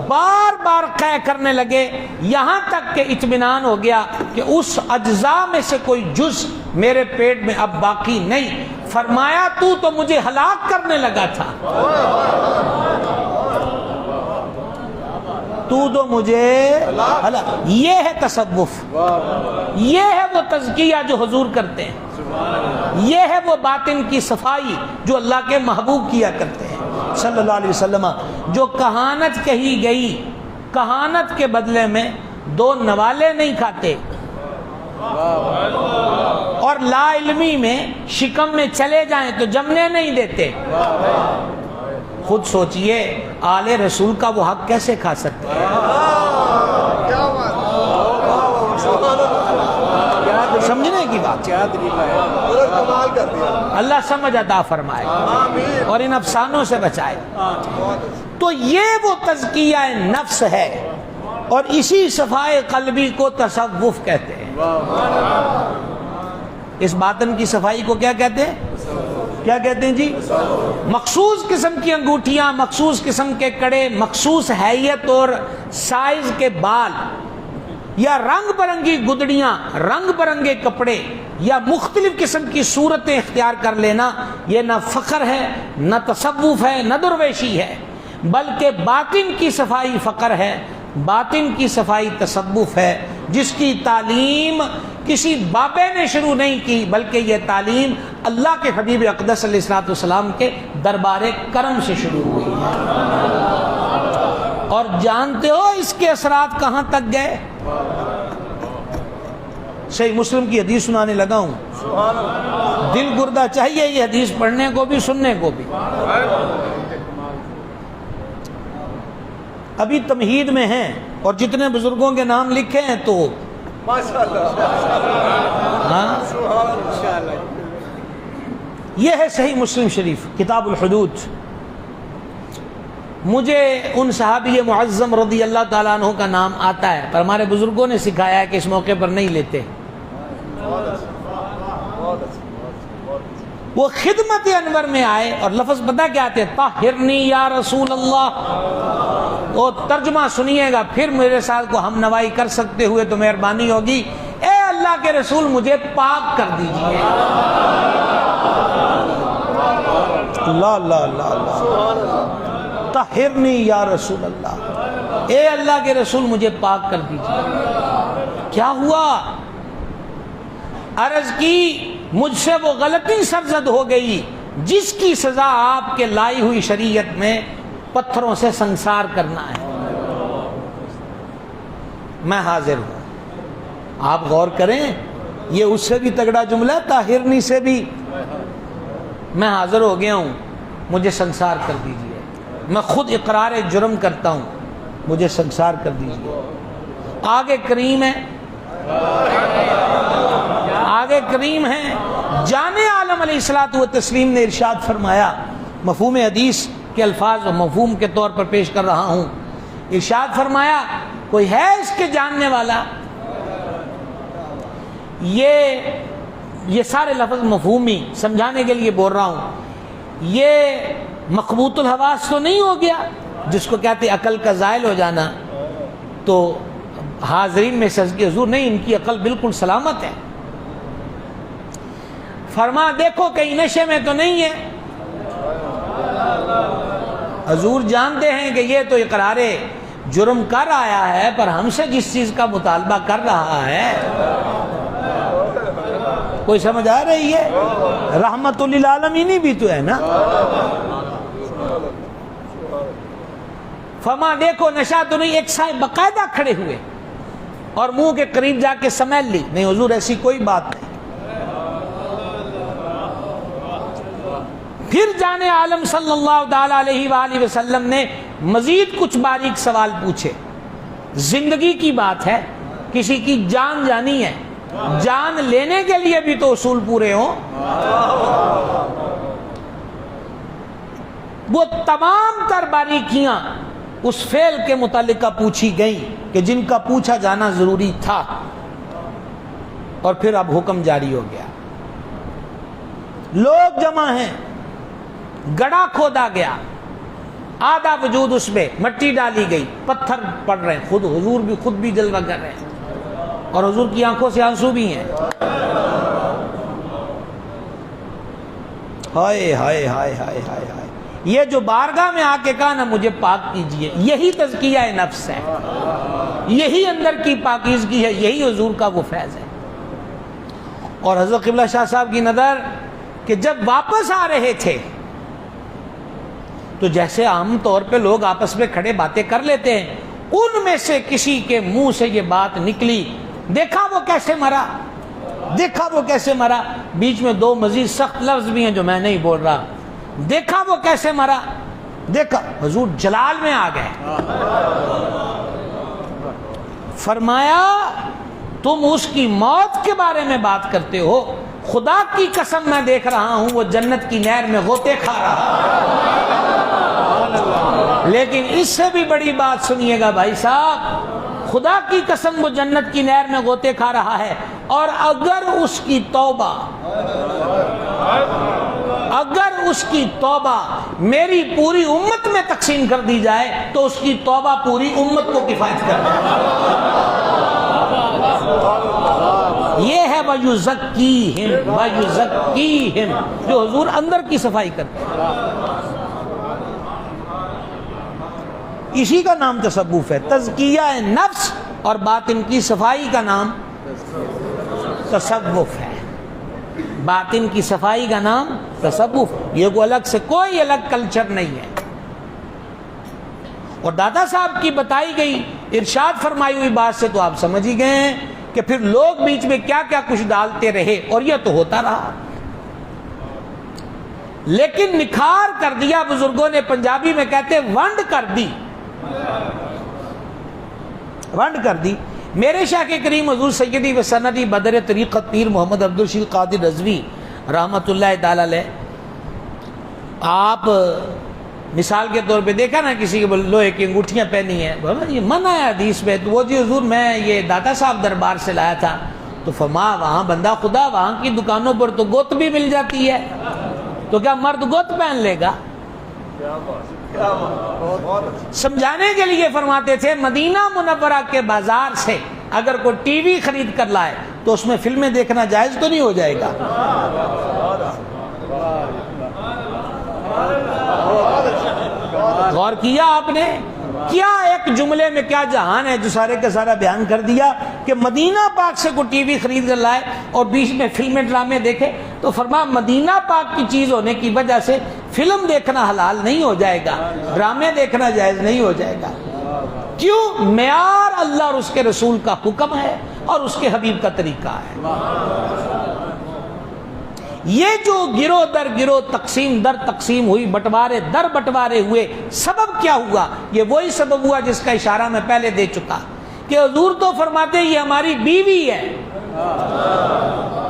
بار بار قے کرنے لگے، یہاں تک کہ اطمینان ہو گیا کہ اس اجزاء میں سے کوئی جز میرے پیٹ میں اب باقی نہیں۔ فرمایا تو مجھے ہلاک کرنے لگا تھا، تو مجھے یہ ہے تصوف، یہ ہے وہ تزکیہ جو حضور کرتے ہیں، یہ ہے وہ باطن کی صفائی جو اللہ کے محبوب کیا کرتے ہیں صلی اللہ علیہ وسلم۔ جو کہانت کہی گئی، کہانت کے بدلے میں 2 نوالے نہیں کھاتے، اور لا علمی میں شکم میں چلے جائیں تو جمنے نہیں دیتے۔ خود سوچئے آل رسول کا وہ حق کیسے کھا سکتے ہیں؟ سمجھنے کی بات، اللہ سمجھ عطا فرمائے اور ان افسانوں سے بچائے۔ تو یہ وہ تزکیہ نفس ہے، اور اسی صفائے قلبی کو تصوف کہتے ہیں۔ اس باطن کی صفائی کو کیا کہتے ہیں؟ کیا کہتے ہیں جی؟ مخصوص قسم کی انگوٹھیاں، مخصوص قسم کے کڑے، مخصوص حیت اور سائز کے بال، یا رنگ برنگی گدڑیاں، رنگ برنگے کپڑے، یا مختلف قسم کی صورتیں اختیار کر لینا، یہ نہ فخر ہے، نہ تصوف ہے، نہ درویشی ہے، بلکہ باطن کی صفائی فخر ہے، باطن کی صفائی تصوف ہے، جس کی تعلیم کسی بابے نے شروع نہیں کی، بلکہ یہ تعلیم اللہ کے حبیب اقدس علیہ الصلوۃ والسلام کے دربار کرم سے شروع ہوئی ہے۔ اور جانتے ہو اس کے اثرات کہاں تک گئے؟ صحیح مسلم کی حدیث سنانے لگا ہوں، دل گردہ چاہیے یہ حدیث پڑھنے کو بھی سننے کو بھی۔ ابھی تمہید میں ہیں، اور جتنے بزرگوں کے نام لکھے ہیں تو ہاں یہ ہے صحیح مسلم شریف کتاب الحدود۔ مجھے ان صحابی معظم رضی اللہ تعالیٰ عنہ کا نام آتا ہے، پر ہمارے بزرگوں نے سکھایا ہے کہ اس موقع پر نہیں لیتے۔ وہ خدمت انور میں آئے اور لفظ پتہ کیا آتے؟ طاہرنی یا رسول اللہ۔ تو ترجمہ سنیے گا، پھر میرے ساتھ کو ہم نوائی کر سکتے ہوئے تو مہربانی ہوگی۔ اے اللہ کے رسول مجھے پاک کر دیجئے۔ اللہ اللہ اللہ اللہ، طاہرنی یا رسول اللہ، اے اللہ کے رسول مجھے پاک کر دیجئے۔ کیا ہوا؟ عرض کی مجھ سے وہ غلطی سرزد ہو گئی جس کی سزا آپ کے لائی ہوئی شریعت میں پتھروں سے سنسار کرنا ہے۔ میں حاضر ہوں۔ آپ غور کریں، یہ اس سے بھی تگڑا جملہ، طاہرنی سے بھی۔ میں حاضر ہو گیا ہوں، مجھے سنسار کر دیجئے۔ میں خود اقرار جرم کرتا ہوں، مجھے سنسار کر دیجئے۔ آگے کریم ہے، آگے کریم ہے۔ جان عالم علیہ الصلوۃ والتسلیم نے ارشاد فرمایا، مفہوم حدیث کے الفاظ و مفہوم کے طور پر پیش کر رہا ہوں۔ ارشاد فرمایا، کوئی ہے اس کے جاننے والا؟ یہ سارے لفظ مفہومی سمجھانے کے لیے بول رہا ہوں۔ یہ مقبوط الحواس تو نہیں ہو گیا، جس کو کہتے عقل کا زائل ہو جانا؟ تو حاضرین میں سے کہ حضور نہیں، ان کی عقل بالکل سلامت ہے۔ فرما دیکھو کہیں نشے میں تو نہیں ہے؟ حضور جانتے ہیں کہ یہ تو اقرار جرم کر آیا ہے، پر ہم سے جس چیز کا مطالبہ کر رہا ہے، کوئی سمجھ آ رہی ہے؟ رحمت للعالمین بھی تو ہے نا۔ فما دیکھو نشہ تو نہیں، ایک صاحب باقاعدہ کھڑے ہوئے اور منہ کے قریب جا کے سمیل لی، نہیں حضور ایسی کوئی بات نہیں۔ پھر جانے عالم صلی اللہ تعالی علیہ وآلہ وسلم نے مزید کچھ باریک سوال پوچھے۔ زندگی کی بات ہے، کسی کی جان جانی ہے، جان لینے کے لیے بھی تو اصول پورے ہوں۔ وہ تمام تر باریکیاں اس فعل کے متعلقہ پوچھی گئیں کہ جن کا پوچھا جانا ضروری تھا، اور پھر اب حکم جاری ہو گیا۔ لوگ جمع ہیں، گڑھا کھودا گیا، آدھا وجود اس میں مٹی ڈالی گئی، پتھر پڑ رہے ہیں، خود حضور بھی خود بھی جلوہ کر رہے ہیں، اور حضور کی آنکھوں سے آنسو بھی ہیں۔ ہائے ہائے ہائے ہائے ہائے ہائے، یہ جو بارگاہ میں آ کے کہا نا مجھے پاک کیجئے، یہی تزکیہ نفس ہے، یہی اندر کی پاکیزگی ہے، یہی حضور کا وہ فیض ہے۔ اور حضرت قبلہ شاہ صاحب کی نظر کہ جب واپس آ رہے تھے تو جیسے عام طور پہ لوگ آپس میں کھڑے باتیں کر لیتے ہیں، ان میں سے کسی کے منہ سے یہ بات نکلی، دیکھا وہ کیسے مرا، دیکھا وہ کیسے مرا۔ بیچ میں دو مزید سخت لفظ بھی ہیں جو میں نہیں بول رہا۔ دیکھا وہ کیسے مرا، دیکھا، حضور جلال میں آ گئے، فرمایا تم اس کی موت کے بارے میں بات کرتے ہو، خدا کی قسم میں دیکھ رہا ہوں وہ جنت کی نہر میں غوطے کھا رہا۔ لیکن اس سے بھی بڑی بات سنیے گا بھائی صاحب، خدا کی قسم وہ جنت کی نہر میں غوطے کھا رہا ہے، اور اگر اس کی توبہ میری پوری امت میں تقسیم کر دی جائے تو اس کی توبہ پوری امت کو کفایت کر دے۔ یہ ہے وَيُزَكِّيهِمْ وَيُزَكِّيهِمْ، جو حضور اندر کی صفائی کرتے ہیں، اسی کا نام تصوف ہے۔ تزکیہ نفس اور باطن کی صفائی کا نام تصوف ہے، باطن کی صفائی کا نام تصوف، یہ کوئی الگ سے کوئی الگ کلچر نہیں ہے۔ اور دادا صاحب کی بتائی گئی ارشاد فرمائی ہوئی بات سے تو آپ سمجھ ہی گئے ہیں کہ پھر لوگ بیچ میں کیا کیا کچھ ڈالتے رہے، اور یہ تو ہوتا رہا، لیکن نکھار کر دیا۔ بزرگوں نے پنجابی میں کہتے ونڈ کر دی، ونڈ کر دی۔ میرے شاہ کے کریم حضور سیدی و سندی بدر طریقت پیر محمد عبدالرشید قادر رضوی رحمۃ اللہ تعالی علیہ، آپ مثال کے طور پہ دیکھا نا کسی کے لوہے کی انگوٹھیاں پہنی ہیں، یہ منع ہے حدیث میں، تو وہ جی حضور میں یہ داتا صاحب دربار سے لایا تھا، تو فرما وہاں بندہ خدا وہاں کی دکانوں پر تو گوت بھی مل جاتی ہے، تو کیا مرد گوت پہن لے گا؟ سمجھانے کے لیے فرماتے تھے مدینہ منورہ کے بازار سے اگر کوئی ٹی وی خرید کر لائے تو اس میں فلمیں دیکھنا جائز تو نہیں ہو جائے گا؟ غور کیا آپ نے؟ کیا ایک جملے میں کیا جہان ہے جو سارے کا سارا بیان کر دیا کہ مدینہ پاک سے کوئی ٹی وی خرید کر لائے اور بیچ میں فلمیں ڈرامے دیکھے، تو فرمایا مدینہ پاک کی چیز ہونے کی وجہ سے فلم دیکھنا حلال نہیں ہو جائے گا، ڈرامے دیکھنا جائز نہیں ہو جائے گا۔ کیوں؟ معیار اللہ اور اس کے رسول کا حکم ہے اور اس کے حبیب کا طریقہ ہے۔ یہ جو گروہ در گروہ تقسیم در تقسیم ہوئی، بٹوارے در بٹوارے ہوئے، سبب کیا ہوا؟ یہ وہی سبب ہوا جس کا اشارہ میں پہلے دے چکا کہ حضور تو فرماتے یہ ہماری بیوی ہے،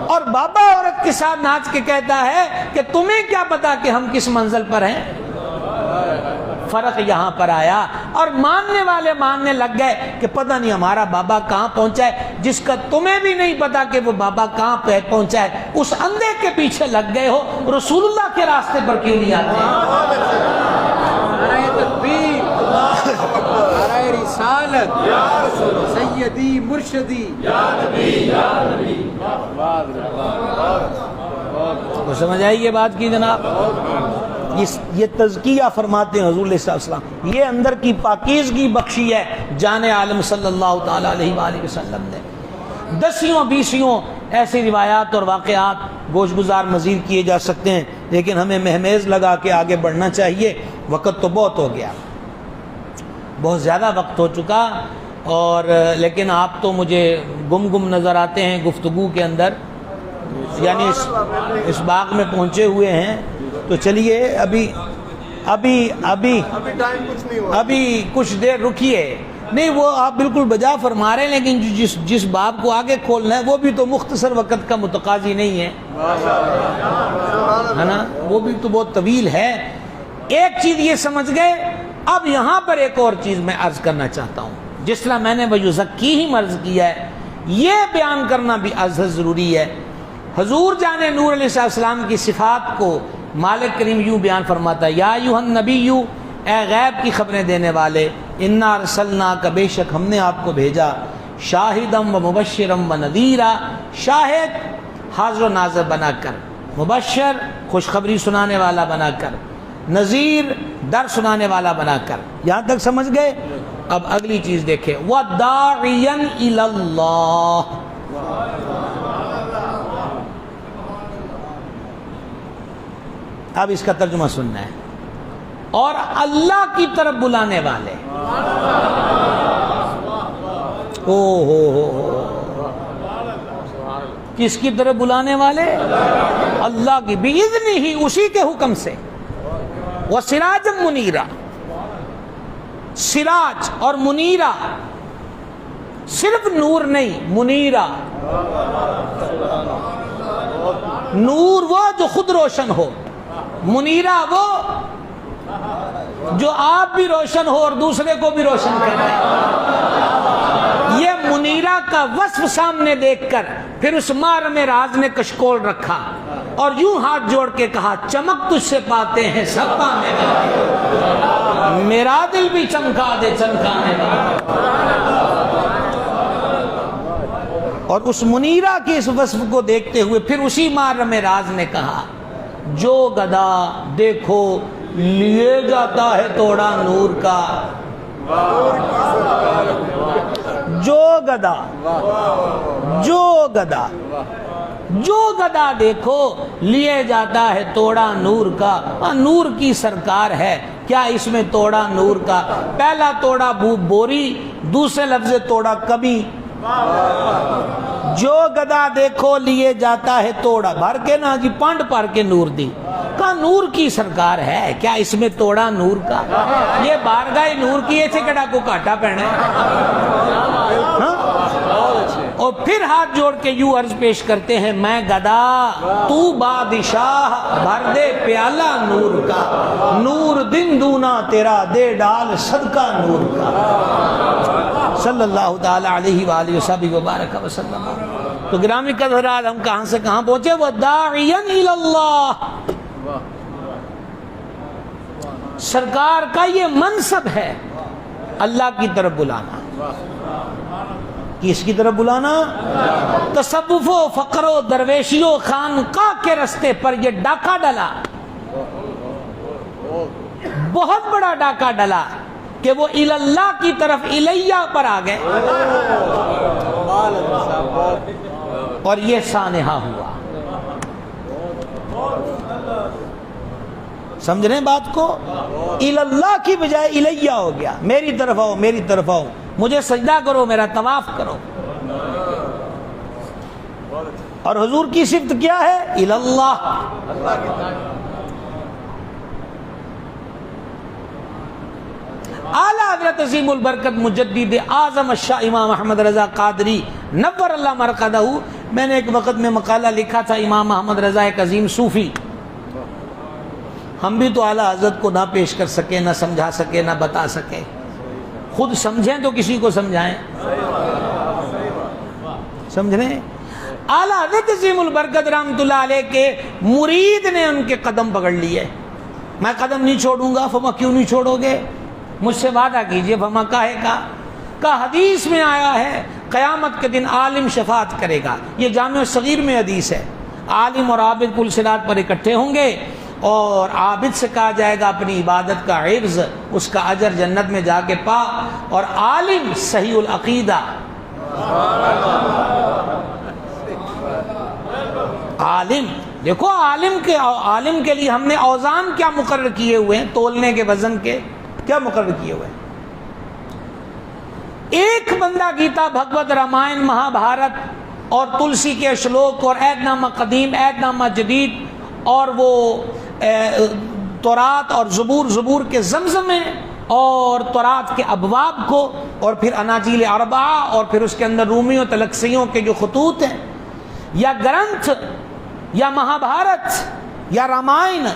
اور بابا عورت کے ساتھ ناچ کے کہتا ہے کہ تمہیں کیا پتا کہ ہم کس منزل پر ہیں۔ فرق یہاں پر آیا، اور ماننے والے ماننے لگ گئے کہ پتہ نہیں ہمارا بابا کہاں پہنچا ہے، جس کا تمہیں بھی نہیں پتا کہ وہ بابا کہاں پہ پہنچا ہے، اس اندھے کے پیچھے لگ گئے ہو، رسول اللہ کے راستے پر کیوں نہیں آتے؟ نعرہ تکبیر، نعرہ رسالت، سیدی مرشدی، تو سمجھ آئی یہ بات کی جناب؟ یہ تزکیہ فرماتے ہیں حضور علیہ السلام، یہ اندر کی پاکیزگی بخشی ہے جان عالم صلی اللہ تعالی علیہ وآلہ وسلم نے۔ دسیوں بیسیوں ایسی روایات اور واقعات گوش گزار مزید کیے جا سکتے ہیں، لیکن ہمیں مہمیز لگا کے آگے بڑھنا چاہیے، وقت تو بہت ہو گیا۔ بہت زیادہ وقت ہو چکا، اور لیکن آپ تو مجھے گم نظر آتے ہیں گفتگو کے اندر، یعنی اس باغ میں پہنچے ہوئے ہیں. تو چلیے ابھی کچھ دیر رکیے. نہیں، وہ آپ بالکل بجا فرما رہے ہیں، لیکن جس باب کو آگے کھولنا ہے وہ بھی تو مختصر وقت کا متقاضی نہیں ہے نا، وہ بھی تو بہت طویل ہے. ایک چیز یہ سمجھ گئے. اب یہاں پر ایک اور چیز میں عرض کرنا چاہتا ہوں، جس طرح میں نے وَيُزَكِّيهِ ہی مرض کیا ہے، یہ بیان کرنا بھی ازحد ضروری ہے. حضور جان نور علیہ السلام کی صفات کو مالک کریم یوں بیان فرماتا ہے، یا ایھا النبی، اے غیب کی خبریں دینے والے، انا ارسلناک، بے شک ہم نے آپ کو بھیجا، شاہدم و مبشرم و نذیرا، شاہد حاضر و ناظر بنا کر، مبشر خوشخبری سنانے والا بنا کر، نذیر ڈر سنانے والا بنا کر. یہاں تک سمجھ گئے؟ اب اگلی چیز دیکھیں، وَدَاعِيًا إِلَى اللَّهِ، اب اس کا ترجمہ سننا ہے، اور اللہ کی طرف بلانے والے. کس کی طرف بلانے والے؟ اللہ کی، بِإِذْنِهِ ہی، اسی کے حکم سے. وَسِرَاجًا مُنِيرًا، سراج اور منیرہ، صرف نور نہیں، منیرہ. نور وہ جو خود روشن ہو، منیرہ وہ جو آپ بھی روشن ہو اور دوسرے کو بھی روشن کر دے. یہ منیرہ کا وصف سامنے دیکھ کر پھر اس مارم راز نے کشکول رکھا اور یوں ہاتھ جوڑ کے کہا، چمک تجھ سے پاتے ہیں سب پانے والے، میرا دل بھی چمکا دے چمکانے والا. اور اس منیرہ کے اس وصف کو دیکھتے ہوئے پھر اسی مارم راز نے کہا، جو گدا دیکھو لیے جاتا ہے توڑا نور کا، جو گدا دیکھو لیے جاتا ہے توڑا نور کا. نور کی سرکار ہے، کیا اس میں توڑا نور کا؟ پہلا توڑا بوری، دوسرے لفظ توڑا کبھی. جو گدا دیکھو لیے جاتا ہے توڑا، بھر کے نا جی پانڈ پر کے نور دی، کا نور کی سرکار ہے، کیا اس میں توڑا نور کا؟ یہ بارگاہ نور کی ایسے کڑا کو کاٹا پہنے. اور پھر ہاتھ جوڑ کے یوں عرض پیش کرتے ہیں، میں گدا تو بادشاہ، بھر دے پیالہ نور کا، نور دن دونا تیرا دے ڈال صدقہ نور کا، صلی اللہ تعالی علیہ وآلہ وسلم وبارک وسلم. تو گرامی قدرات، ہم کہاں سے کہاں پہنچے؟ وَدَاعِيًا إِلَى اللَّهِ، سرکار کا یہ منصب ہے، اللہ کی طرف بلانا. کس کی طرف بلانا؟ تصوف و فقر و درویشی و خانقاہ کے رستے پر یہ ڈاکہ ڈلا، بہت بڑا ڈاکہ ڈلا کہ وہ الی اللہ کی طرف الیہ پر آ گئے، اور یہ سانحہ ہوا. سمجھ رہے ہیں بات کو؟ الی اللہ کی بجائے الیہ ہو گیا، میری طرف آؤ، میری طرف آؤ، مجھے سجدہ کرو، میرا طواف کرو. اور حضور کی صفت کیا ہے؟ الی اللہ. اعلیٰ حضرت عظیم البرکت مجدد اعظم الشاہ امام احمد رضا قادری نور اللہ مرقدہ، میں نے ایک وقت میں مقالہ لکھا تھا، امام احمد رضا ایک عظیم صوفی. ہم بھی تو اعلیٰ حضرت کو نہ پیش کر سکے، نہ سمجھا سکے، نہ بتا سکے. خود سمجھیں تو کسی کو سمجھائیں. سمجھ رہے ہیں؟ اعلیٰ حضرت عظیم البرکت رحمۃ اللہ علیہ کے مرید نے ان کے قدم پکڑ لیے. میں قدم نہیں چھوڑوں گا. فما کیوں نہیں چھوڑو گے؟ مجھ سے وعدہ کیجئے. فما کاہے کا حدیث میں آیا ہے قیامت کے دن عالم شفاعت کرے گا. یہ جامع صغیر میں حدیث ہے. عالم اور عابد پل صراط پر اکٹھے ہوں گے، اور عابد سے کہا جائے گا اپنی عبادت کا عوض، اس کا اجر جنت میں جا کے پا. اور عالم صحیح العقیدہ، عالم دیکھو، عالم کے لیے ہم نے اوزان کیا مقرر کیے ہوئے ہیں؟ تولنے کے وزن کے کیا مقرر کیے ہوئے ہیں؟ ایک بندہ گیتا بھگوت رامائن مہابھارت اور تلسی کے شلوک اور عہد نامہ قدیم عہد نامہ جدید اور وہ تورات اور زبور کے زمزمے اور تورات کے ابواب کو اور پھر اناجیل اربعہ اور پھر اس کے اندر رومیوں تلکسیوں کے جو خطوط ہیں یا گرنتھ یا مہابھارت یا رامائن،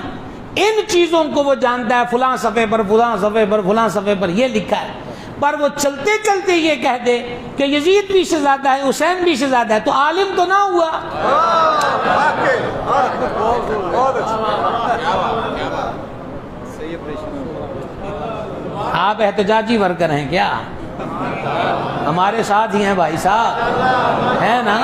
ان چیزوں کو وہ جانتا ہے، فلاں صفحے پر فلاں صفحے پر فلاں صفحے پر یہ لکھا ہے، پر وہ چلتے چلتے یہ کہہ دے کہ یزید بھی شہزادہ ہے، حسین بھی شہزادہ ہے، تو عالم تو نہ ہوا۔ آپ احتجاجی ورکر ہیں کیا؟ ہمارے ساتھ ہی ہیں بھائی صاحب، ہے نا؟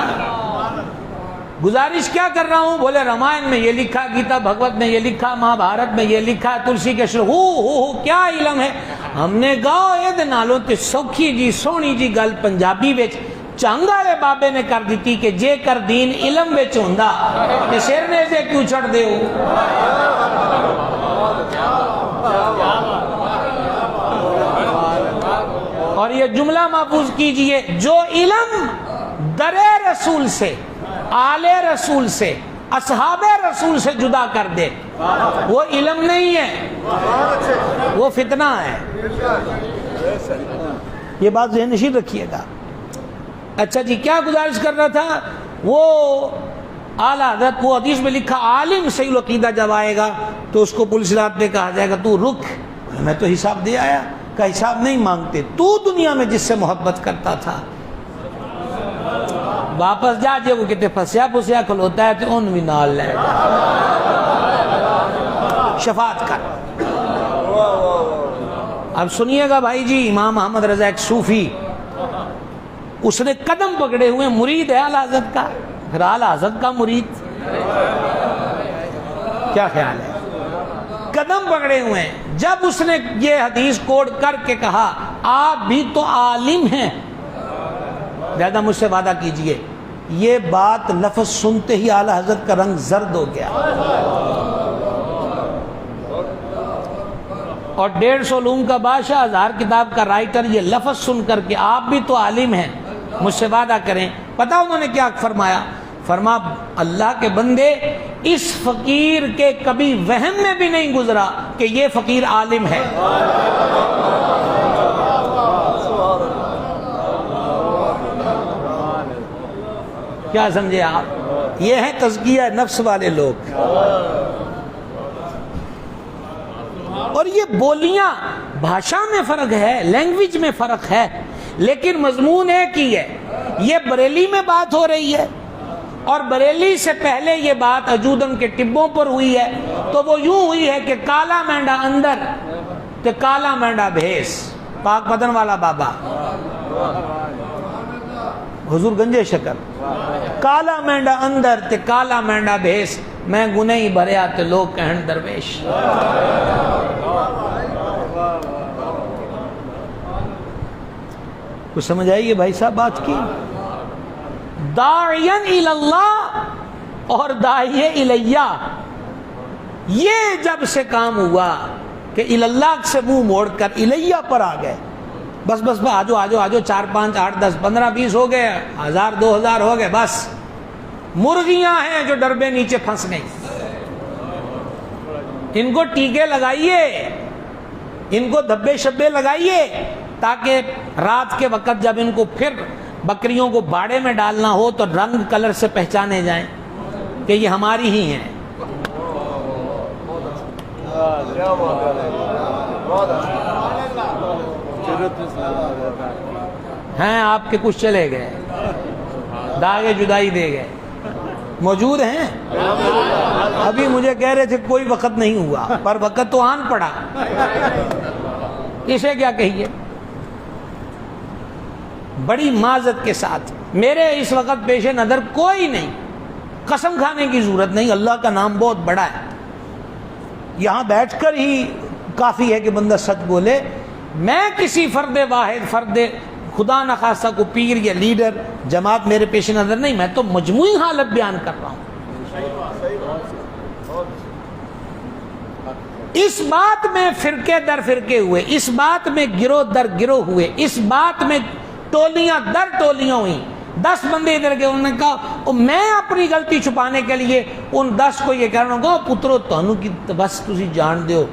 گزارش کیا کر رہا ہوں، بولے رامائن میں یہ لکھا، گیتا بھگوت میں یہ لکھا، مہابھارت میں یہ لکھا، تلسی کے شروع ہو کیا علم ہے؟ ہم نے گاؤ یہ نالوں تے سوکھی جی سونی جی گل پنجابی وچ چنگ والے بابے نے کر دیتی کہ جے کر دین علم وچ ہوندا تے سر نے سے کیوں چھڑ دے ہو؟ اور یہ جملہ محفوظ کیجئے، جو علم در رسول سے، آل رسول سے، اصحاب رسول سے جدا کر دے وہ علم نہیں ہے، وہ فتنہ ہے۔ یہ بات ذہن نشین رکھیے گا۔ اچھا جی، کیا گزارش کر رہا تھا؟ وہ اعلیٰ حضرت، وہ حدیث میں لکھا عالم صحیح العقیدہ جب آئے گا تو اس کو پولیس رات میں کہا جائے گا تو رک، میں تو حساب دے آیا، کا حساب نہیں مانگتے، تو دنیا میں جس سے محبت کرتا تھا واپس جا، جے وہ کہتے پھسیا پھسیا کھلوتا ہے تو ان بھی نال لے جا، شفاعت کر۔ اب سنیے گا بھائی جی، امام محمد رضا ایک صوفی، اس نے قدم پکڑے ہوئے، مرید ہے اعلیٰ حضرت کا، پھر اعلیٰ حضرت کا مرید، کیا خیال ہے؟ قدم پکڑے ہوئے ہیں۔ جب اس نے یہ حدیث کوڈ کر کے کہا آپ بھی تو عالم ہیں، زیادہ مجھ سے وعدہ کیجئے، یہ بات لفظ سنتے ہی اعلیٰ حضرت کا رنگ زرد ہو گیا، اور 150 علوم کا بادشاہ، 1000 کتاب کا رائٹر، یہ لفظ سن کر کے آپ بھی تو عالم ہیں، مجھ سے وعدہ کریں۔ پتہ انہوں نے کیا فرمایا؟ فرما اللہ کے بندے، اس فقیر کے کبھی وہم میں بھی نہیں گزرا کہ یہ فقیر عالم ہے۔ کیا سمجھے آپ؟ یہ ہے تزکیہ نفس والے لوگ۔ اور یہ بولیاں، بھاشا میں فرق ہے، لینگویج میں فرق ہے، لیکن مضمون ایک ہی ہے۔ یہ بریلی میں بات ہو رہی ہے، اور بریلی سے پہلے یہ بات اجودن کے ٹبوں پر ہوئی ہے، تو وہ یوں ہوئی ہے کہ کالا مینڈا اندر تے کالا مینڈا بھیس، پاک بدن والا بابا حضور گنجے شکر، کالا مینڈا اندر تے کالا مینڈا بھیس، میں گناہی بھریا تے لوگ کہن درویش۔ کچھ سمجھ آئیے بھائی صاحب بات کی؟ داعین اللہ اور داعیے الیہ، یہ جب سے کام ہوا کہ اللہ سے منہ موڑ کر الیہ پر آ گئے، بس آجو آجو آجو، 4 5 8 10 15 20 ہو گئے، 1000 2000 ہو گئے، بس مرغیاں ہیں جو ڈربے نیچے پھنس گئی، ان کو ٹیکے لگائیے، ان کو دھبے شبے لگائیے، تاکہ رات کے وقت جب ان کو پھر بکریوں کو باڑے میں ڈالنا ہو تو رنگ کلر سے پہچانے جائیں کہ یہ ہماری ہی ہیں۔ ہیں آپ کے کچھ چلے گئے، داغے جدائی دے گئے، موجود ہیں؟ ابھی مجھے کہہ رہے تھے کوئی وقت نہیں ہوا، پر وقت تو آن پڑا، اسے کیا کہیے؟ بڑی معذرت کے ساتھ میرے اس وقت پیش نظر کوئی نہیں، قسم کھانے کی ضرورت نہیں، اللہ کا نام بہت بڑا ہے، یہاں بیٹھ کر ہی کافی ہے کہ بندہ سچ بولے۔ میں کسی فرد واحد، فرد خدا نخواستہ کو پیر یا لیڈر جماعت میرے پیش نظر نہیں، میں تو مجموعی حالت بیان کر رہا ہوں۔ اس بات میں فرقے در فرقے ہوئے، اس بات میں گروہ در گروہ ہوئے، اس بات میں ٹولیاں در ٹولیاں ہوئی. 10 بندے ادھر گئے, انہوں نے کہا میں اپنی غلطی چھپانے کے لیے ان 10 کو یہ کہنا گا پترو تانوں کی بس تسی جان دیو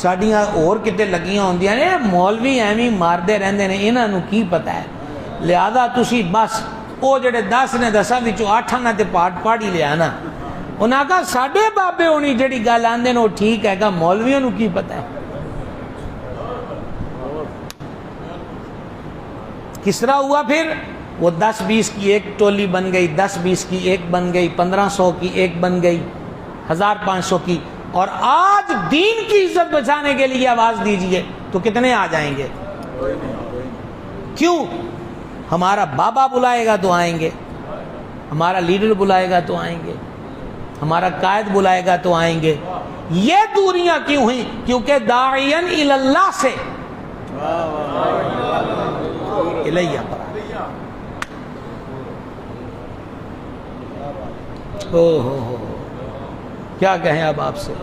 ساڈیاں اور کتے لگیاں ہوندیاں نے, مولوی ایویں ماردے رہندے نے, انہاں نوں کی پتہ ہے, لہذا تسی بس او جڑے 10 نے 10 وچوں 8 نہ تے پاٹ پاڑی لیا نا. انہاں کہا ساڈے بابے ہونی جڑی گل آندے نے وہ ٹھیک ہے گا, مولویوں نوں کی پتہ ہے. کس طرح ہوا پھر؟ وہ 10-20 کی ایک ٹولی بن گئی, 10-20 کی ایک بن گئی, 1500 کی ایک بن گئی, 1500 کی. اور آج دین کی عزت بچانے کے لیے آواز دیجئے تو کتنے آ جائیں گے؟ کیوں؟ ہمارا بابا بلائے گا تو آئیں گے, ہمارا لیڈر بلائے گا تو آئیں گے, ہمارا قائد بلائے گا تو آئیں گے. یہ دوریاں کیوں ہوئیں؟ کیونکہ داعین اللہ سے الیہ پر ہو کیا کہیں اب آپ سے.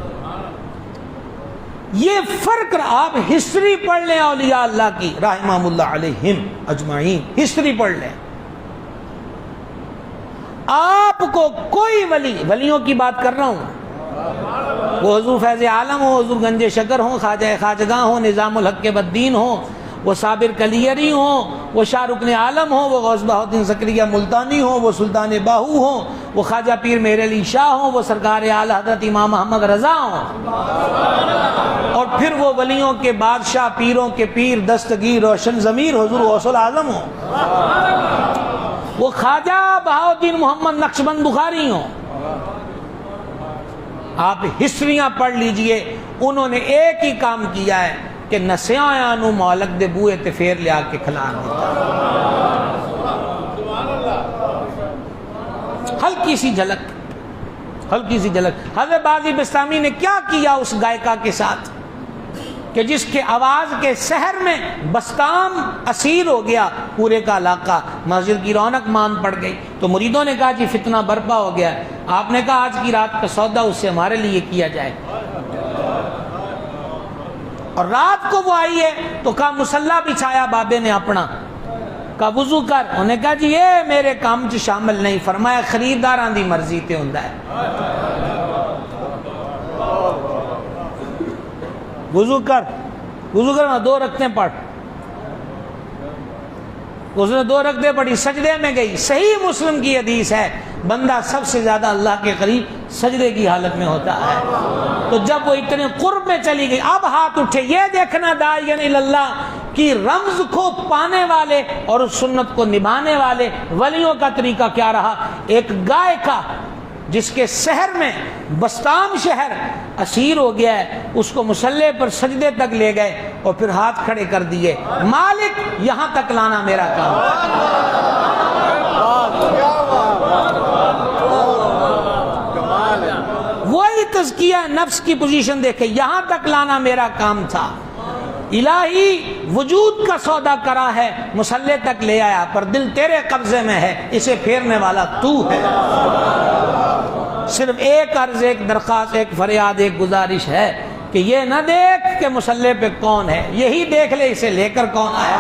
یہ فرق آپ ہسٹری پڑھ لیں اولیاء اللہ کی رحمہم اللہ علیہم اجمعین, ہسٹری پڑھ لیں. آپ کو کوئی ولیوں کی بات کر رہا ہوں, وہ حضور فیض عالم ہو, حضور گنج شکر ہوں, خواجہ خواجگاں ہوں, نظام الحق کے بدین ہوں, وہ صابر کلیری ہوں, وہ شاہ رکن عالم ہوں, وہ غوث بہاؤالدین زکریا ملتانی ہوں, وہ سلطان باہو ہوں, وہ خواجہ پیر میر علی شاہ ہوں, وہ سرکار اعلی حضرت امام محمد رضا ہوں, اور پھر وہ ولیوں کے بادشاہ, پیروں کے پیر, دستگیر روشن ضمیر حضور غوث الاعظم ہوں, وہ خواجہ بہاؤالدین محمد نقشبند بخاری ہوں. آپ ہسٹریاں پڑھ لیجئے, انہوں نے ایک ہی کام کیا ہے کہ نسیاں نو مولک دے بوئے تے پھر لیا کے کھلا دیتا. ہلکی سی جھلک حضرت بازی بستامی نے کیا کیا اس گائکہ کے ساتھ کہ جس کے آواز کے سحر میں بستام اسیر ہو گیا, پورے کا علاقہ, مسجد کی رونق مان پڑ گئی. تو مریدوں نے کہا جی فتنہ برپا ہو گیا. آپ نے کہا آج کی رات کا سودا اس سے ہمارے لیے کیا جائے. اور رات کو وہ آئی ہے تو کہا مصلی بچھایا بابے نے اپنا, کہا وضو کر. انہوں نے کہا جی یہ میرے کام چ شامل نہیں. فرمایا خریداراں دی مرضی تے ہوندا ہے, وضو کر 2 رکعتیں پڑھ. اس نے 2 رکعتیں پڑھی, سجدے میں گئی. صحیح مسلم کی حدیث ہے بندہ سب سے زیادہ اللہ کے قریب سجدے کی حالت میں ہوتا ہے. تو جب وہ اتنے قرب میں چلی گئی, اب ہاتھ اٹھے. یہ دیکھنا داعین اللہ کی رمز کو پانے والے اور اس سنت کو نبھانے والے ولیوں کا طریقہ کیا رہا. ایک گائے کا جس کے سحر میں بستام شہر اسیر ہو گیا ہے, اس کو مصلی پر سجدے تک لے گئے اور پھر ہاتھ کھڑے کر دیے, مالک یہاں تک لانا میرا کام. وہی تزکیہ نفس کی پوزیشن دیکھے, یہاں تک لانا میرا کام تھا. الہی وجود کا سودا کرا ہے, مصلی تک لے آیا, پر دل تیرے قبضے میں ہے, اسے پھیرنے والا تو ہے. صرف ایک عرض, ایک درخواست, ایک فریاد, ایک گزارش ہے کہ یہ نہ دیکھ کہ مصلی پہ کون ہے, یہی دیکھ لے اسے لے کر کون آیا.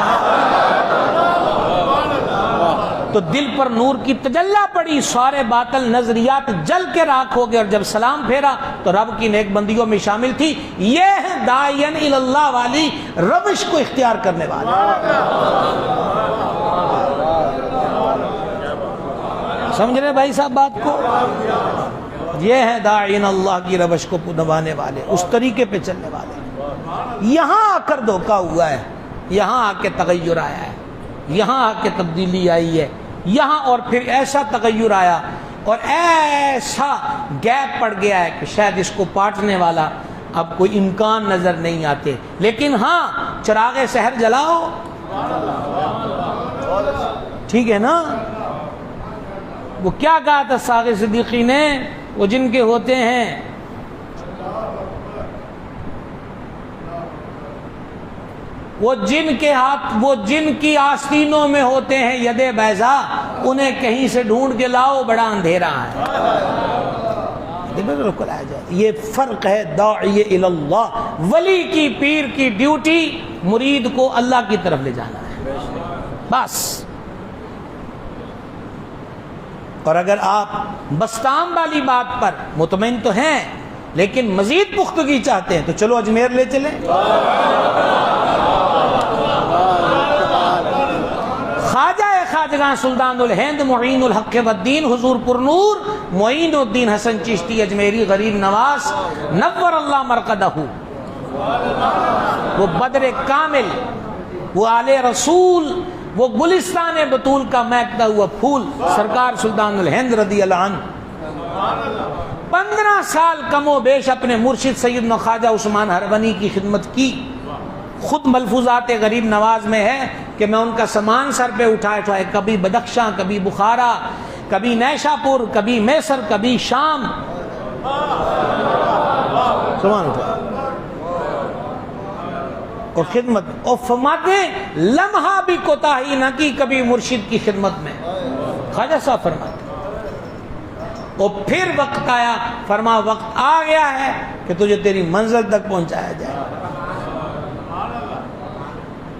تو دل پر نور کی تجلی پڑی, سارے باطل نظریات جل کے راکھ ہو گئے, اور جب سلام پھیرا تو رب کی نیک بندیوں میں شامل تھی. یہ ہے داعین اللہ والی روش کو اختیار کرنے والی. سمجھ رہے بھائی صاحب بات کو؟ یہ ہے داعین اللہ کی روش کو نبھانے والے, اس طریقے پہ چلنے والے. یہاں آ کر دھوکہ ہوا ہے, یہاں آ کے تغیر آیا ہے, یہاں آ کے تبدیلی آئی ہے, یہاں اور پھر ایسا تغیر آیا اور ایسا گیپ پڑ گیا ہے کہ شاید اس کو پاٹنے والا اب کوئی امکان نظر نہیں آتے. لیکن ہاں چراغ سحر جلاؤ, ٹھیک ہے نا. وہ کیا کہا تھا ساغر صدیقی نے, وہ جن کے ہوتے ہیں وہ جن کے ہاتھ, وہ جن کی آستینوں میں ہوتے ہیں ید بیضا, انہیں کہیں سے ڈھونڈ کے لاؤ, بڑا اندھیرا ہے. بالکل آ جائے. یہ فرق ہے داعی اللہ. ولی کی, پیر کی ڈیوٹی مرید کو اللہ کی طرف لے جانا ہے. بس. اور اگر آپ بستان والی بات پر مطمئن تو ہیں لیکن مزید پختگی چاہتے ہیں تو چلو اجمیر لے چلیں. خواجہ خواجگاں سلطان الہند معین الحق والدین حضور پرنور معین الدین حسن چشتی اجمیری غریب نواز نور اللہ مرقدہ، وہ بدر کامل، وہ آل رسول، وہ گلستان بطول کا مہکتا ہوا پھول سرکار سلطان الہند رضی اللہ عنہ 15 سال کم و بیش اپنے مرشد سیدنا خواجہ عثمان ہرونی کی خدمت کی. خود ملفوظات غریب نواز میں ہے کہ میں ان کا سامان سر پہ اٹھائے کبھی بدخشاں، کبھی بخارا، کبھی نیشا پور، کبھی میسر، کبھی شام. سامان اٹھا اور خدمت، اور فرماتے لمحہ بھی کوتاہی نہ کی کبھی مرشد کی خدمت میں. خواجہ صاحب فرماتے اور پھر وقت آیا، فرما وقت آ گیا ہے کہ تجھے تیری منزل تک پہنچایا جائے.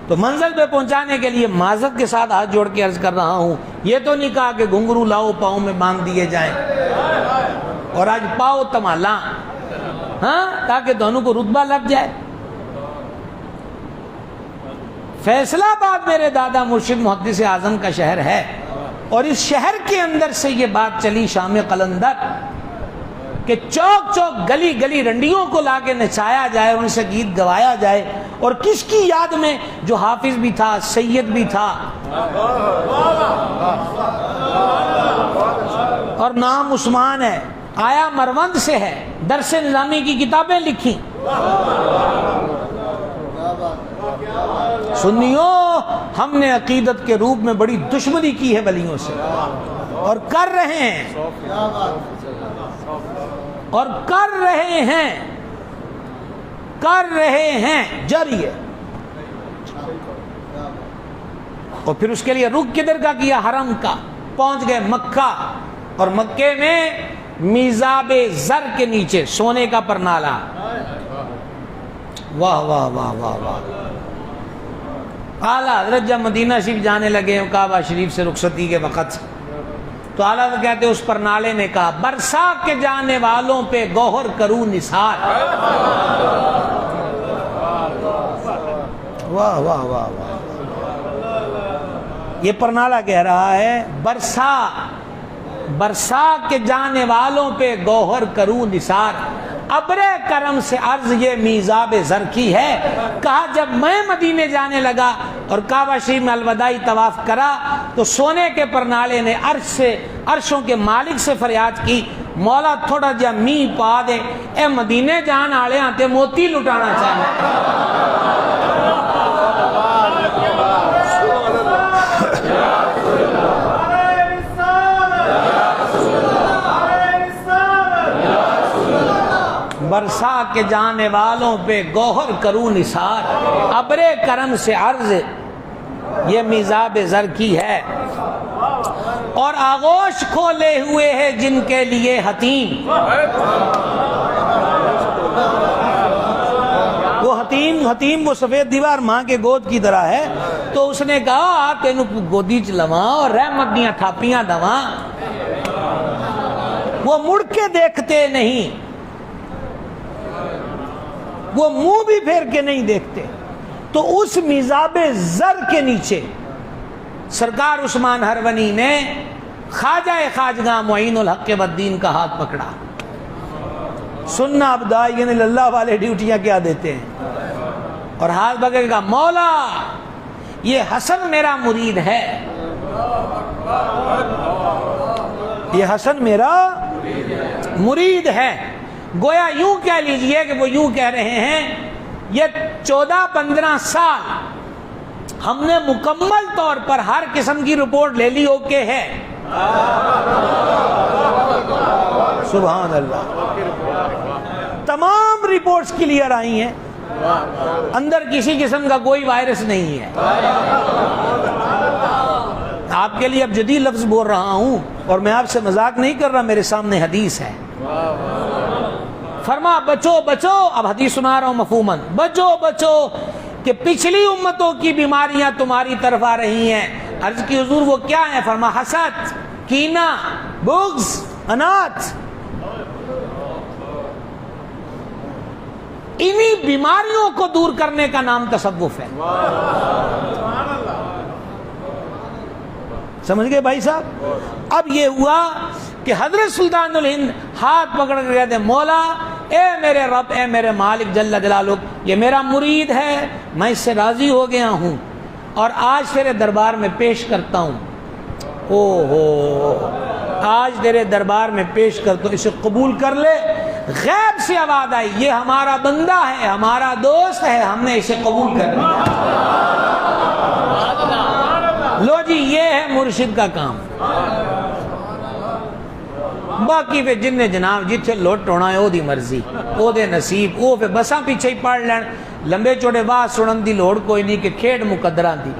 تو منزل پہ پہنچانے کے لیے معذرت کے ساتھ ہاتھ جوڑ کے عرض کر رہا ہوں، یہ تو نہیں کہا کہ گھنگرو لاؤ پاؤں میں باندھ دیے جائیں اور آج پاؤ تمالا، ہاں، تاکہ دونوں کو رتبہ لگ جائے. فیصلہ آباد میرے دادا مرشد محدث اعظم کا شہر ہے، اور اس شہر کے اندر سے یہ بات چلی شام قلندر کہ چوک چوک گلی گلی رنڈیوں کو لا کے نچایا جائے، ان سے گیت گوایا جائے. اور کس کی یاد میں؟ جو حافظ بھی تھا، سید بھی تھا، اور نام عثمان ہے، آیا مروند سے ہے، درس نظامی کی کتابیں لکھی. سنیو، ہم نے عقیدت کے روپ میں بڑی دشمنی کی ہے ولیوں سے، اور کر رہے ہیں، اور کر رہے ہیں، کر رہے ہیں، جاری ہے. اور پھر اس کے لیے رخ کدھر کا کیا؟ حرم کا. پہنچ گئے مکہ، اور مکے میں میزاب زر کے نیچے سونے کا پرنالا. واہ واہ واہ واہ واہ. اعلیٰ حضرت جب مدینہ شریف جانے لگے کعبہ شریف سے رخصتی کے وقت، تو اعلیٰ حضرت کہتے اس پرنالے نے کہا برسا کے جانے والوں پہ گوہر کروں نثار. واہ واہ واہ واہ. یہ پرنالہ کہہ رہا ہے برسا، برسا کے جانے والوں پہ گوہر کروں نثار. ابر کرم سے عرض یہ میزاب زر کی ہے. کہا جب میں مدینے جانے لگا اور کعبہ شریف میں الوداعی طواف کرا تو سونے کے پرنالے نے عرش سے، عرشوں کے مالک سے فریاد کی، مولا تھوڑا جا می پا دے، اے مدینے جان آلے آتے موتی لٹانا چاہنا. برسا کے جانے والوں پہ گوہر کروں نثار. ابر کرم سے عرض یہ میزاب زر کی ہے. اور آغوش کھولے ہوئے ہیں جن کے لیے حتیم. وہ حتیم وہ سفید دیوار ماں کے گود کی طرح ہے. تو اس نے کہا تینوں گودی چ لواں اور رحمت دیاں تھاپیاں دواں. وہ مڑ کے دیکھتے نہیں، وہ منہ بھی پھیر کے نہیں دیکھتے. تو اس میزاب زر کے نیچے سرکار عثمان ہرونی نے خواجہ خواجگاں معین الحق والدین کا ہاتھ پکڑا. سننا اب داعین اللہ والے ڈیوٹیاں کیا دیتے ہیں. اور ہاتھ پکڑ کے مولا یہ حسن میرا مرید ہے، یہ حسن میرا مرید ہے. گویا یوں کہہ لیجئے کہ وہ یوں کہہ رہے ہیں یہ 14-15 سال ہم نے مکمل طور پر ہر قسم کی رپورٹ لے لی، اوکے ہے. سبحان اللہ. تمام رپورٹس کلیئر آئی ہیں، اندر کسی قسم کا کوئی وائرس نہیں ہے. آپ کے لیے اب جدید لفظ بول رہا ہوں اور میں آپ سے مذاق نہیں کر رہا، میرے سامنے حدیث ہے. فرما بچو بچو، اب حدیث سنا رہا ہوں مفہوماً، بچو بچو کہ پچھلی امتوں کی بیماریاں تمہاری طرف آ رہی ہیں. عرض کی حضور وہ کیا ہے؟ فرما حسد، کینہ، بغض، انات. انہی بیماریوں کو دور کرنے کا نام تصوف ہے. سمجھ گئے بھائی صاحب؟ اب یہ ہوا کہ حضرت سلطان الہند ہاتھ پکڑ کر کہتے ہیں مولا اے میرے رب، اے میرے مالک جل جلالہ، یہ میرا مرید ہے، میں اس سے راضی ہو گیا ہوں اور آج تیرے دربار میں پیش کرتا ہوں. او ہو، آج تیرے دربار میں پیش کرتا ہوں، اسے قبول کر لے. غیب سے آواز آئی یہ ہمارا بندہ ہے، ہمارا دوست ہے، ہم نے اسے قبول کر لیا. لو جی یہ ہے مرشد کا کام. باقی پہ جن نے جناب جتھے لوٹ ٹونا ہے وہ دی مرضی، وہ دے نصیب، وہ پہ بساں پیچھے ہی پڑھ لین. لمبے چوڑے واہ سنن دی لوڑ کوئی نہیں کہ کھیڑ مقدرہ دی.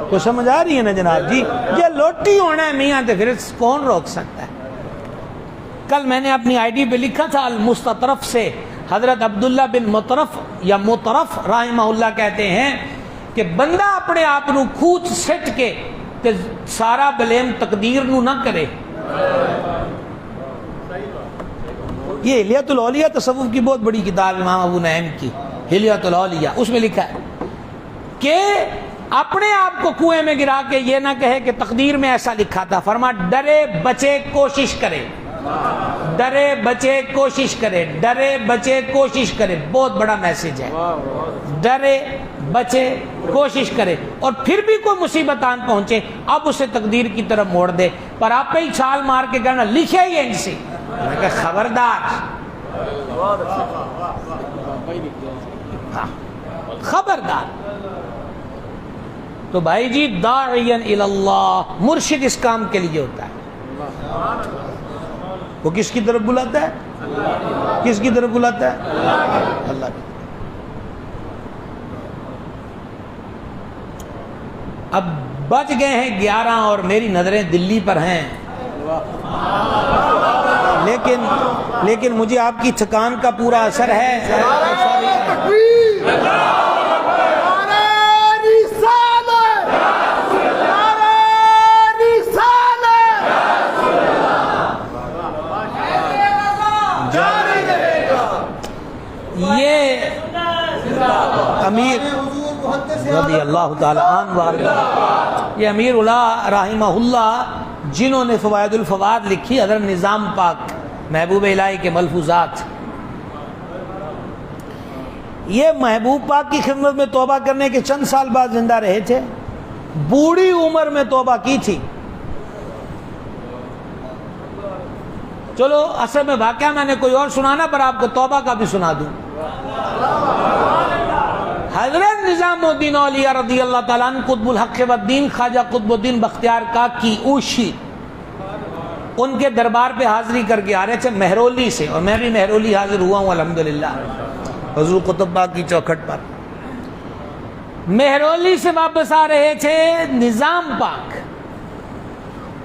تو سمجھ آ رہی ہے نا جناب جی؟ یہ لوٹی ہونا ہے میاں تو پھر کون روک سکتا ہے؟ کل میں نے اپنی آئی ڈی پہ لکھا تھا المستطرف سے حضرت عبداللہ بن مطرف یا مطرف رحمہ اللہ کہتے ہیں کہ بندہ اپنے آپ نو کھوچ سٹ کے تے سارا بلیم تقدیر نو نہ کرے. یہ حلیۃ الاولیاء تصوف کی بہت بڑی کتاب امام ابو نعیم کی حلیۃ الاولیاء، اس میں لکھا ہے کہ اپنے آپ کو کنویں میں گرا کے یہ نہ کہے کہ تقدیر میں ایسا لکھا تھا. فرما ڈرے بچے کوشش کرے، ڈرے بچے کوشش کرے، ڈرے بچے کوشش کرے. بہت بڑا میسج ہے. ڈرے بچے کوشش کرے اور پھر بھی کوئی مصیبت آن پہنچے اب اسے تقدیر کی طرف موڑ دے. پر آپ پہ ہی چھال مار کے کہنا لکھے ہی ان سے، میں کہا خبردار، خبردار. تو بھائی جی داعین الی اللہ، مرشد اس کام کے لیے ہوتا ہے. وہ کس کی طرف بلاتا ہے؟ کس کی طرف بلاتا ہے؟ اللہ کی. اب بچ گئے ہیں 11 اور میری نظریں دلی پر ہیں، لیکن مجھے آپ کی تھکان کا پورا اثر ہے. یہ امیر رضی اللہ تعالی عنہ، یہ امیر اللہ رحمہ اللہ جنہوں نے فوائد الفواد لکھی، حضرت نظام پاک محبوب الہی کے ملفوظات. یہ محبوب پاک کی خدمت میں توبہ کرنے کے چند سال بعد زندہ رہے تھے، بوڑھی عمر میں توبہ کی تھی. چلو اصل میں واقعہ میں نے کوئی اور سنانا، پر آپ کو توبہ کا بھی سنا دوں. حضرت نظام الدین اولیاء رضی اللہ تعالیٰ عنہ قطب الحق والدین خواجہ قطب الدین بختیار کاکی اوشی ان کے دربار پہ حاضری کر کے آ رہے تھے مہرولی سے، اور میں بھی مہرولی حاضر ہوا ہوں الحمدللہ حضور قطب پاک کی چوکھٹ پر. مہرولی سے واپس آ رہے تھے نظام پاک،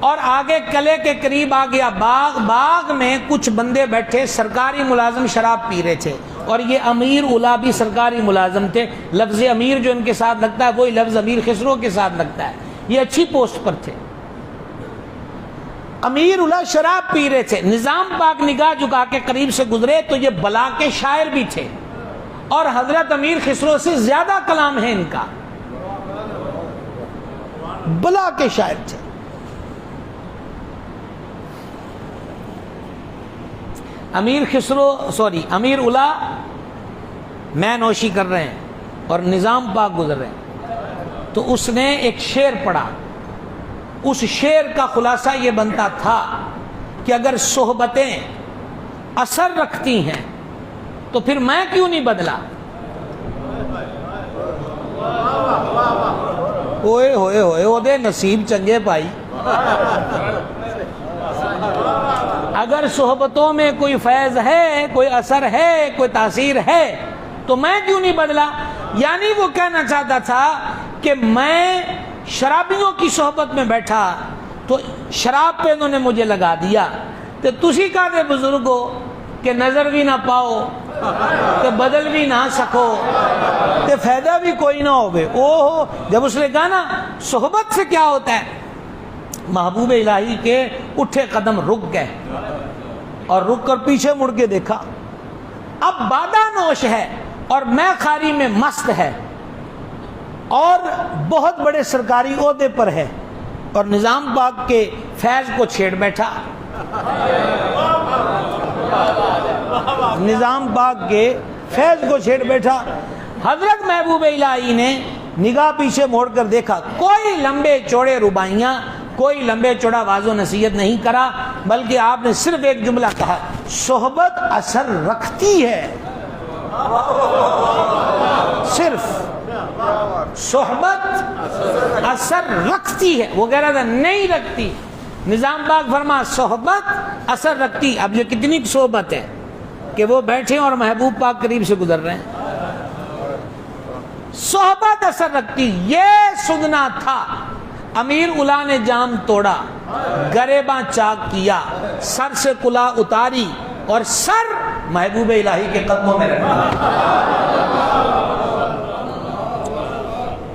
اور آگے قلعے کے قریب آ گیا باغ میں کچھ بندے بیٹھے، سرکاری ملازم شراب پی رہے تھے، اور یہ امیر الا بھی سرکاری ملازم تھے. لفظ امیر جو ان کے ساتھ لگتا ہے وہی لفظ امیر خسرو کے ساتھ لگتا ہے. یہ اچھی پوسٹ پر تھے. امیر الا شراب پی رہے تھے، نظام پاک نگاہ جھکا کے قریب سے گزرے تو یہ بلا کے شاعر بھی تھے، اور حضرت امیر خسرو سے زیادہ کلام ہے ان کا، بلا کے شاعر تھے. امیر الا میں نوشی کر رہے ہیں اور نظام پاک گزر رہے ہیں، تو اس نے ایک شعر پڑھا. اس شعر کا خلاصہ یہ بنتا تھا کہ اگر صحبتیں اثر رکھتی ہیں تو پھر میں کیوں نہیں بدلا. ہوئے ہوئے ہوئے او دے نصیب چنگے پائی. اگر صحبتوں میں کوئی فیض ہے، کوئی اثر ہے، کوئی تاثیر ہے تو میں کیوں نہیں بدلا. یعنی وہ کہنا چاہتا تھا کہ میں شرابیوں کی صحبت میں بیٹھا تو شراب پہ انہوں نے مجھے لگا دیا، تو تسی کا دے بزرگو کہ نظر بھی نہ پاؤ کہ بدل بھی نہ سکو تے فائدہ بھی کوئی نہ ہوئے. اوہ جب اس نے کہا نا صحبت سے کیا ہوتا ہے, محبوب الہی کے اٹھے قدم رک گئے اور رک کر پیچھے مڑ کے دیکھا, اب بادہ نوش ہے اور میں خاری میں مست ہے اور بہت بڑے سرکاری عہدے پر ہے اور نظام پاک کے فیض کو چھیڑ بیٹھا, نظام پاک کے فیض کو چھیڑ بیٹھا. حضرت محبوب الہی نے نگاہ پیچھے موڑ کر دیکھا, کوئی لمبے چوڑے ربائیاں, کوئی لمبے چوڑا واضح نصیحت نہیں کرا, بلکہ آپ نے صرف ایک جملہ کہا, صحبت اثر رکھتی ہے. صرف صحبت اثر رکھتی ہے, وہ کہہ رہا تھا نہیں رکھتی. نظام پاک فرما صحبت اثر رکھتی. اب یہ کتنی صحبت ہے کہ وہ بیٹھے اور محبوب پاک قریب سے گزر رہے ہیں. صحبت اثر رکھتی, یہ سننا تھا. امیر الا نے جام توڑا, گریباں چاک کیا, سر سے کلا اتاری اور سر محبوب الہی کے قدموں میں رکھا.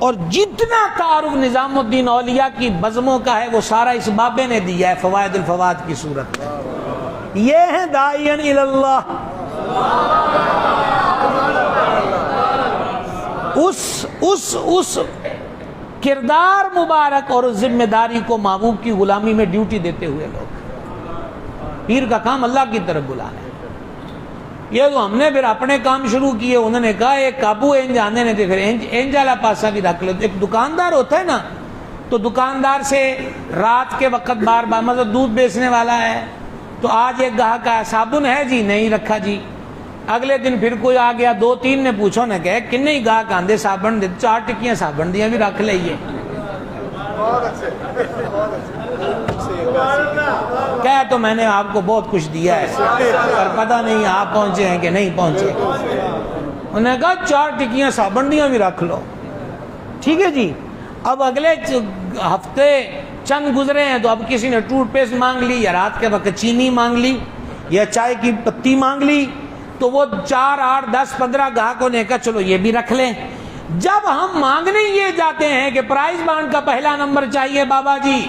اور جتنا تعارف نظام الدین اولیاء کی بزموں کا ہے وہ سارا اس بابے نے دیا ہے فوائد الفواد کی صورت میں. یہ ہیں داعین الی اللہ, اس کردار مبارک اور ذمہ داری کو محبوب کی غلامی میں ڈیوٹی دیتے ہوئے لوگ. پیر کا کام اللہ کی طرف بلانا ہے. یہ تو ہم نے پھر اپنے کام شروع کیے. انہوں نے کہا ایک قابو انج آنے نے, پھر انج والا پاسا بھی رکھ لو. ایک دکاندار ہوتا ہے نا, تو دکاندار سے رات کے وقت بار بار, مطلب دودھ بیچنے والا ہے تو آج ایک گاہک کا صابن ہے جی, نہیں رکھا جی. اگلے دن پھر کوئی آ گیا, 2-3 نے پوچھو نہ کہ کنے ہی گاہک آندے صابن دے, 4 ٹکیاں صابن دیا بھی رکھ لئیے. کہہ تو میں نے آپ کو بہت کچھ دیا ہے پر پتہ نہیں آپ پہنچے ہیں کہ نہیں پہنچے. انہوں نے کہا 4 ٹکیاں صابن دیا بھی رکھ لو. ٹھیک ہے جی. اب اگلے ہفتے چند گزرے ہیں تو اب کسی نے ٹوتھ پیسٹ مانگ لی, یا رات کے وقت چینی مانگ لی, یا چائے کی پتی مانگ لی. تو وہ 4, 8, 10, 15 گاہکوں نے کہا چلو یہ بھی رکھ لیں. جب ہم مانگنے یہ جاتے ہیں کہ پرائز بانڈ کا پہلا نمبر چاہیے بابا جی,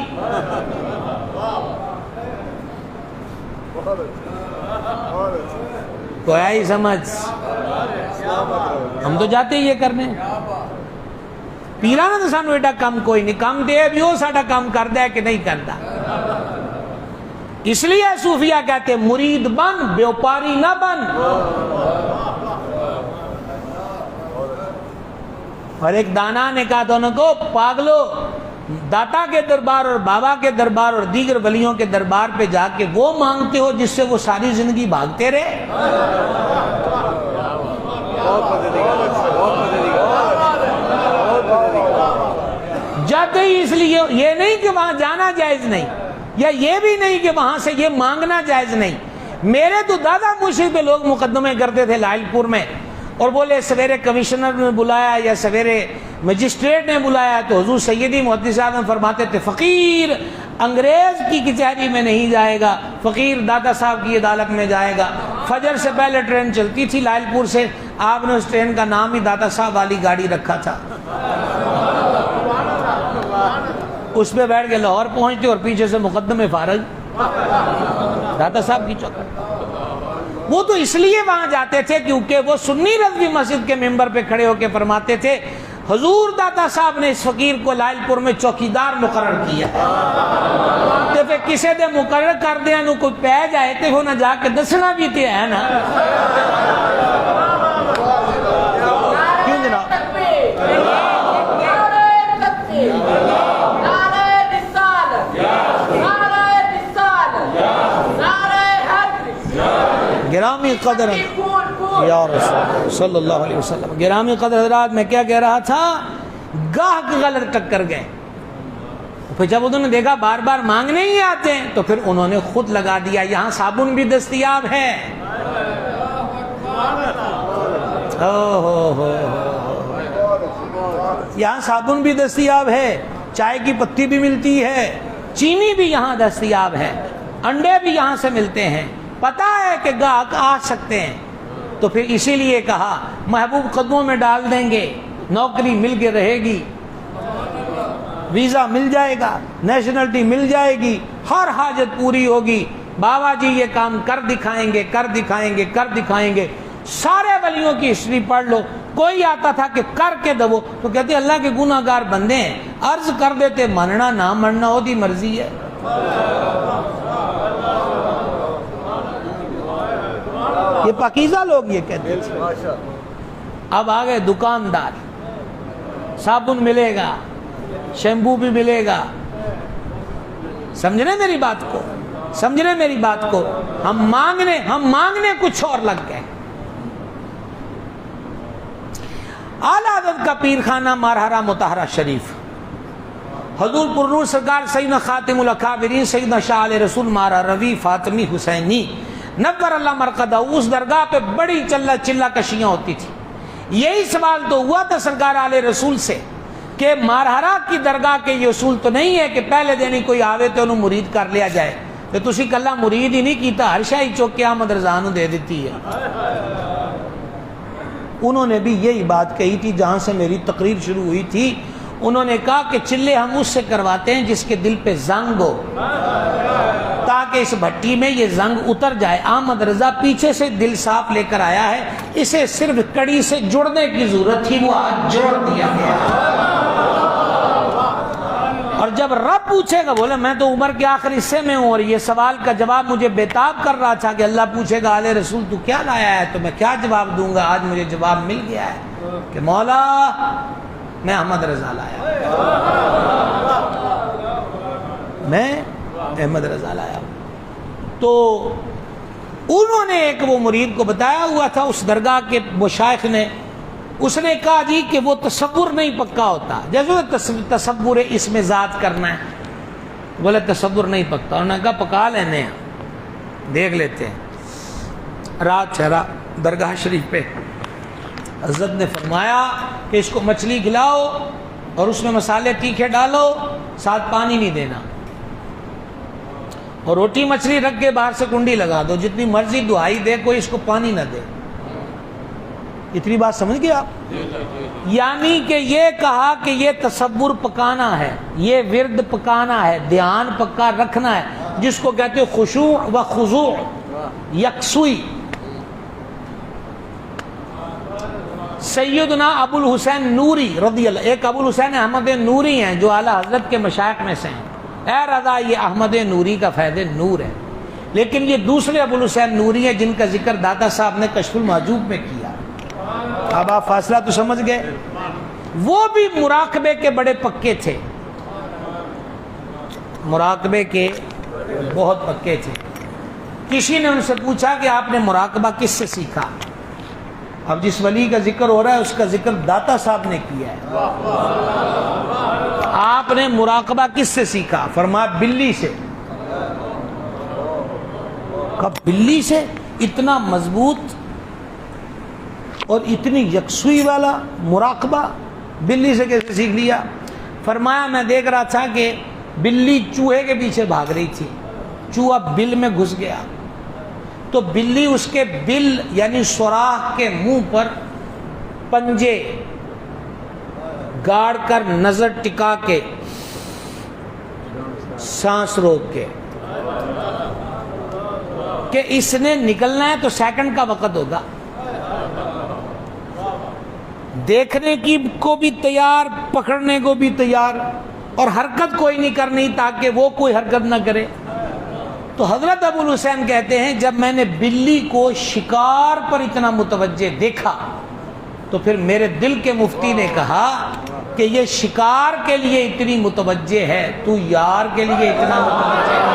تو آئی سمجھ, ہم تو جاتے ہی یہ کرنے. پیرانا تو سانو ایڈا کم کوئی نہیں, کم دے بھی وہ ساڈا کام کردا ہے کہ نہیں کردا. اس لیے صوفیہ کہتے مرید بن, بیوپاری نہ بن. اور ایک دانا نے کہا دونوں کو, پاگلو, داتا کے دربار اور بابا کے دربار اور دیگر ولیوں کے دربار پہ جا کے وہ مانگتے ہو جس سے وہ ساری زندگی بھاگتے رہے. جاتے ہی اس لیے یہ نہیں کہ وہاں جانا جائز نہیں, یا یہ بھی نہیں کہ وہاں سے یہ مانگنا جائز نہیں. میرے تو دادا مرشد پہ لوگ مقدمے کرتے تھے لائل پور میں, اور بولے سویرے کمشنر نے بلایا یا سویرے مجسٹریٹ نے بلایا, تو حضور سیدی محدث اعظم فرماتے تھے فقیر انگریز کی کچہری میں نہیں جائے گا, فقیر دادا صاحب کی عدالت میں جائے گا. فجر سے پہلے ٹرین چلتی تھی لائل پور سے, آپ نے اس ٹرین کا نام ہی دادا صاحب والی گاڑی رکھا تھا. اس پہ بیٹھ کے لاہور پہنچتے اور پیچھے سے مقدمے فارغ دادا صاحب کی چوکٹ. وہ تو اس لیے وہاں جاتے تھے کیونکہ وہ سنی رضوی مسجد کے ممبر پہ کھڑے ہو کے فرماتے تھے حضور داتا صاحب نے اس فقیر کو لائل پور میں چوکیدار مقرر کیا. تو پھر کسے دے مقرر کر دیا نو کوئی پہ جائے تو وہ نہ جا کے دسنا بھی تے ہے نا. کیوں جناب؟ گرامی قدر یا رسول صلی اللہ علیہ وسلم, گرامی قدر حضرات, میں کیا کہہ رہا تھا, گاہک غلط ٹکر گئے. پھر جب انہوں نے دیکھا بار بار مانگنے ہی آتے ہیں تو پھر انہوں نے خود لگا دیا یہاں صابن بھی دستیاب ہے, یہاں صابن بھی دستیاب ہے, چائے کی پتی بھی ملتی ہے, چینی بھی یہاں دستیاب ہے, انڈے بھی یہاں سے ملتے ہیں. پتہ ہے کہ گاہک آ سکتے ہیں, تو پھر اسی لیے کہا محبوب قدموں میں ڈال دیں گے، نوکری مل کے رہے گی، ویزا مل جائے گا، نیشنلٹی مل جائے گی، ہر حاجت پوری ہوگی، بابا جی یہ کام کر دکھائیں گے، کر دکھائیں گے، کر دکھائیں گے۔ سارے ولیوں کی ہسٹری پڑھ لو، کوئی آتا تھا کہ کر کے دو تو کہتے اللہ کے گناہ گار بندے ہیں، عرض کر دیتے، مننا نہ مننا ہوتی مرضی ہے۔ یہ پاکیزہ لوگ یہ کہتے ہیں۔ اب آگئے دکاندار، صابن ملے گا، شیمپو بھی ملے گا، سمجھ رہے میری بات کو، سمجھ رہے میری بات کو؟ ہم مانگنے کچھ اور لگ گئے۔ اعلیٰ حضرت کا پیر خانہ مارہرہ مطہرہ شریف، حضور پرنور سرکار سیدنا خاتم الاکابرین سیدنا شاہ علیہ رسول مارا روی فاطمی حسینی نور اللہ مرقدہ، اس درگاہ پہ بڑی چلہ کشیاں ہوتی تھی۔ یہی سوال تو ہوا تھا سرکار علیہ رسول سے کہ مارہرہ کی درگاہ کے یہ اصول تو نہیں ہے کہ پہلے دن ہی کوئی آوے تو انہوں مرید کر لیا جائے، تو تسی کلا مرید ہی نہیں کیتا، ہر شاہی چوک کے احمد رضا نو دے دیتی ہے۔ انہوں نے بھی یہی بات کہی تھی جہاں سے میری تقریر شروع ہوئی تھی۔ انہوں نے کہا کہ چلے ہم اس سے کرواتے ہیں جس کے دل پہ زنگ ہو، تاکہ اس بھٹی میں یہ زنگ اتر جائے۔ احمد رضا پیچھے سے دل صاف لے کر آیا ہے، اسے صرف کڑی سے جڑنے کی ضرورت تھی، وہ آج جوڑ دیا گیا۔ اور جب رب پوچھے گا، بولے میں تو عمر کے آخری حصے میں ہوں اور یہ سوال کا جواب مجھے بےتاب کر رہا تھا کہ اللہ پوچھے گا علیہ رسول تو کیا لایا ہے، تو میں کیا جواب دوں گا؟ آج مجھے جواب مل گیا ہے کہ مولا میں احمد رضا لایا، میں احمد رضا لایا۔ تو انہوں نے ایک وہ مرید کو بتایا ہوا تھا اس درگاہ کے مشائخ نے، اس نے کہا جی کہ وہ تصور نہیں پکا ہوتا، جیسے تصور اسم ذات کرنا ہے، بولے تصور نہیں پکتا۔ انہوں نے کہا پکا لینے ہیں، دیکھ لیتے ہیں۔ رات ٹھہرا درگاہ شریف پہ، حضرت نے فرمایا کہ اس کو مچھلی کھلاؤ اور اس میں مسالے تیکھے ڈالو، ساتھ پانی نہیں دینا، اور روٹی مچھلی رکھ کے باہر سے کنڈی لگا دو، جتنی مرضی دعائی دے کوئی اس کو پانی نہ دے۔ اتنی بات سمجھ گئے آپ؟ یعنی کہ یہ کہا کہ یہ تصور پکانا ہے، یہ ورد پکانا ہے، دھیان پکا رکھنا ہے، جس کو کہتے ہیں خشوع و خضوع، یکسوئی۔ سیدنا ابو الحسین نوری رضی اللہ، ایک ابو الحسین احمد نوری ہیں جو اعلیٰ حضرت کے مشائخ میں سے ہیں، اے رضا یہ احمد نوری کا فیض نور ہے، لیکن یہ دوسرے ابو الحسین نوری ہیں جن کا ذکر داتا صاحب نے کشف المحجوب میں کیا۔ اب آپ فاصلہ تو سمجھ گئے۔ وہ بھی مراقبے کے بڑے پکے تھے، مراقبے کے بہت پکے تھے۔ کسی نے ان سے پوچھا کہ آپ نے مراقبہ کس سے سیکھا؟ اب جس ولی کا ذکر ہو رہا ہے اس کا ذکر داتا صاحب نے کیا ہے۔ آپ نے مراقبہ کس سے سیکھا؟ فرمایا بلی سے۔ کہا بلی سے؟ اتنا مضبوط اور اتنی یکسوئی والا مراقبہ بلی سے کیسے سیکھ لیا؟ فرمایا میں دیکھ رہا تھا کہ بلی چوہے کے پیچھے بھاگ رہی تھی، چوہا بل میں گھس گیا، تو بلی اس کے بل یعنی سوراخ کے منہ پر پنجے گاڑ کر نظر ٹکا کے سانس روک کے کہ اس نے نکلنا ہے تو سیکنڈ کا وقت ہوگا، دیکھنے کی کو بھی تیار، پکڑنے کو بھی تیار، اور حرکت کوئی نہیں کرنی تاکہ وہ کوئی حرکت نہ کرے۔ تو حضرت ابو الحسین کہتے ہیں جب میں نے بلی کو شکار پر اتنا متوجہ دیکھا تو پھر میرے دل کے مفتی نے کہا کہ یہ شکار کے لیے اتنی متوجہ ہے، تو یار کے لیے اتنا متوجہ ہے۔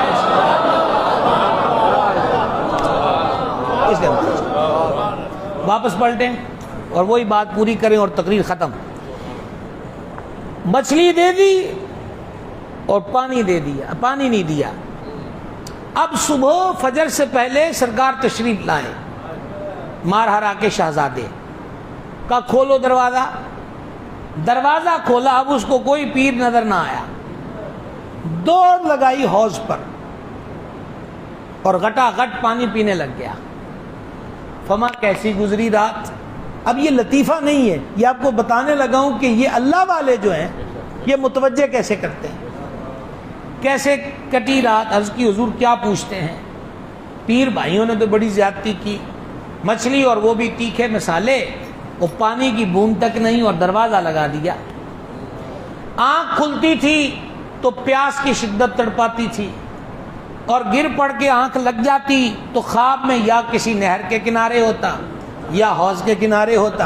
واپس پلٹیں اور وہی بات پوری کریں اور تقریر ختم۔ مچھلی دے دی اور پانی دے دیا، پانی نہیں دیا۔ اب صبح فجر سے پہلے سرکار تشریف لائے، مارہرہ کے شہزادے کا کھولو دروازہ، دروازہ کھولا، اب اس کو کوئی پیر نظر نہ آیا، دوڑ لگائی حوض پر اور گھٹا گھٹ پانی پینے لگ گیا۔ فما کیسی گزری رات. اب یہ لطیفہ نہیں ہے، یہ آپ کو بتانے لگا ہوں کہ یہ اللہ والے جو ہیں یہ متوجہ کیسے کرتے ہیں. کیسے کٹی رات، عرض کی حضور کیا پوچھتے ہیں. پیر بھائیوں نے تو بڑی زیادتی کی، مچھلی اور وہ بھی تیکھے مسالے، وہ پانی کی بوند تک نہیں اور دروازہ لگا دیا. آنکھ کھلتی تھی تو پیاس کی شدت تڑپاتی تھی، اور گر پڑ کے آنکھ لگ جاتی تو خواب میں یا کسی نہر کے کنارے ہوتا، یا حوض کے کنارے ہوتا،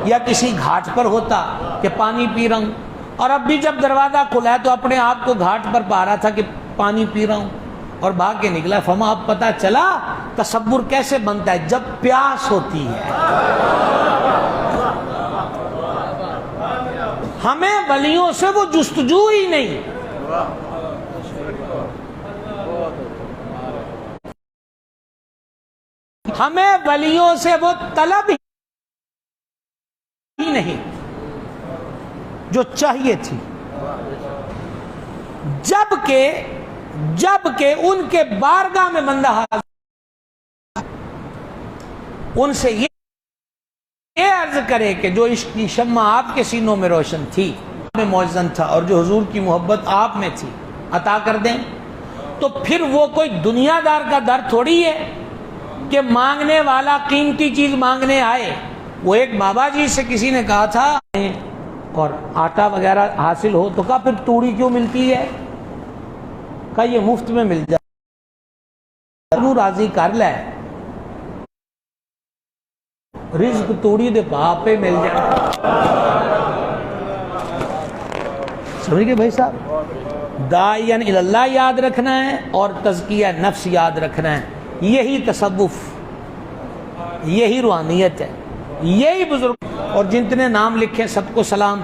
یا کسی گھاٹ پر ہوتا کہ پانی پی رہا ہوں. اور اب بھی جب دروازہ کھلا ہے تو اپنے آپ کو گھاٹ پر پا رہا تھا کہ پانی پی رہا ہوں، اور بھاگ کے نکلا. فما اب پتہ چلا تصور کیسے بنتا ہے جب پیاس ہوتی ہے. ہمیں ولیوں سے وہ جستجو ہی نہیں. ہمیں ولیوں سے وہ طلب ہی نہیں جو چاہیے تھی. جبکہ ان کے بارگاہ میں بندہ حاضر ان سے یہ عرض کرے کہ جو عشق کی شمع آپ کے سینوں میں روشن تھی، میں موزن تھا، اور جو حضور کی محبت آپ میں تھی عطا کر دیں. تو پھر وہ کوئی دنیا دار کا در تھوڑی ہے کہ مانگنے والا قیمتی چیز مانگنے آئے. وہ ایک بابا جی سے کسی نے کہا تھا اور آٹا وغیرہ حاصل ہو تو کہا پھر توڑی کیوں ملتی ہے؟ کہا یہ مفت میں مل جائے، راضی کر لے، رزق توڑی دے پاپے مل جائے. سمجھ گئے بھائی صاحب؟ داعین اللہ یاد رکھنا ہے اور تزکیہ نفس یاد رکھنا ہے. یہی تصوف، یہی روحانیت ہے، یہی بزرگ. اور جتنے نام لکھے سب کو سلام.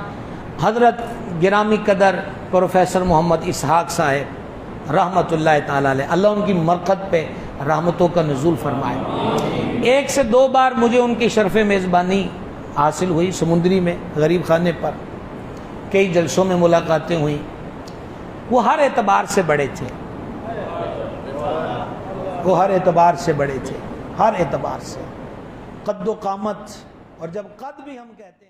حضرت گرامی قدر پروفیسر محمد اسحاق صاحب رحمت اللہ تعالی علیہ، اللہ ان کی مرقد پہ رحمتوں کا نزول فرمائے. 1 سے 2 بار مجھے ان کی شرف میزبانی حاصل ہوئی سمندری میں غریب خانے پر، کئی جلسوں میں ملاقاتیں ہوئیں. وہ ہر اعتبار سے بڑے تھے، وہ ہر اعتبار سے بڑے تھے، ہر اعتبار سے، قد و قامت. اور جب قد بھی ہم کہتے ہیں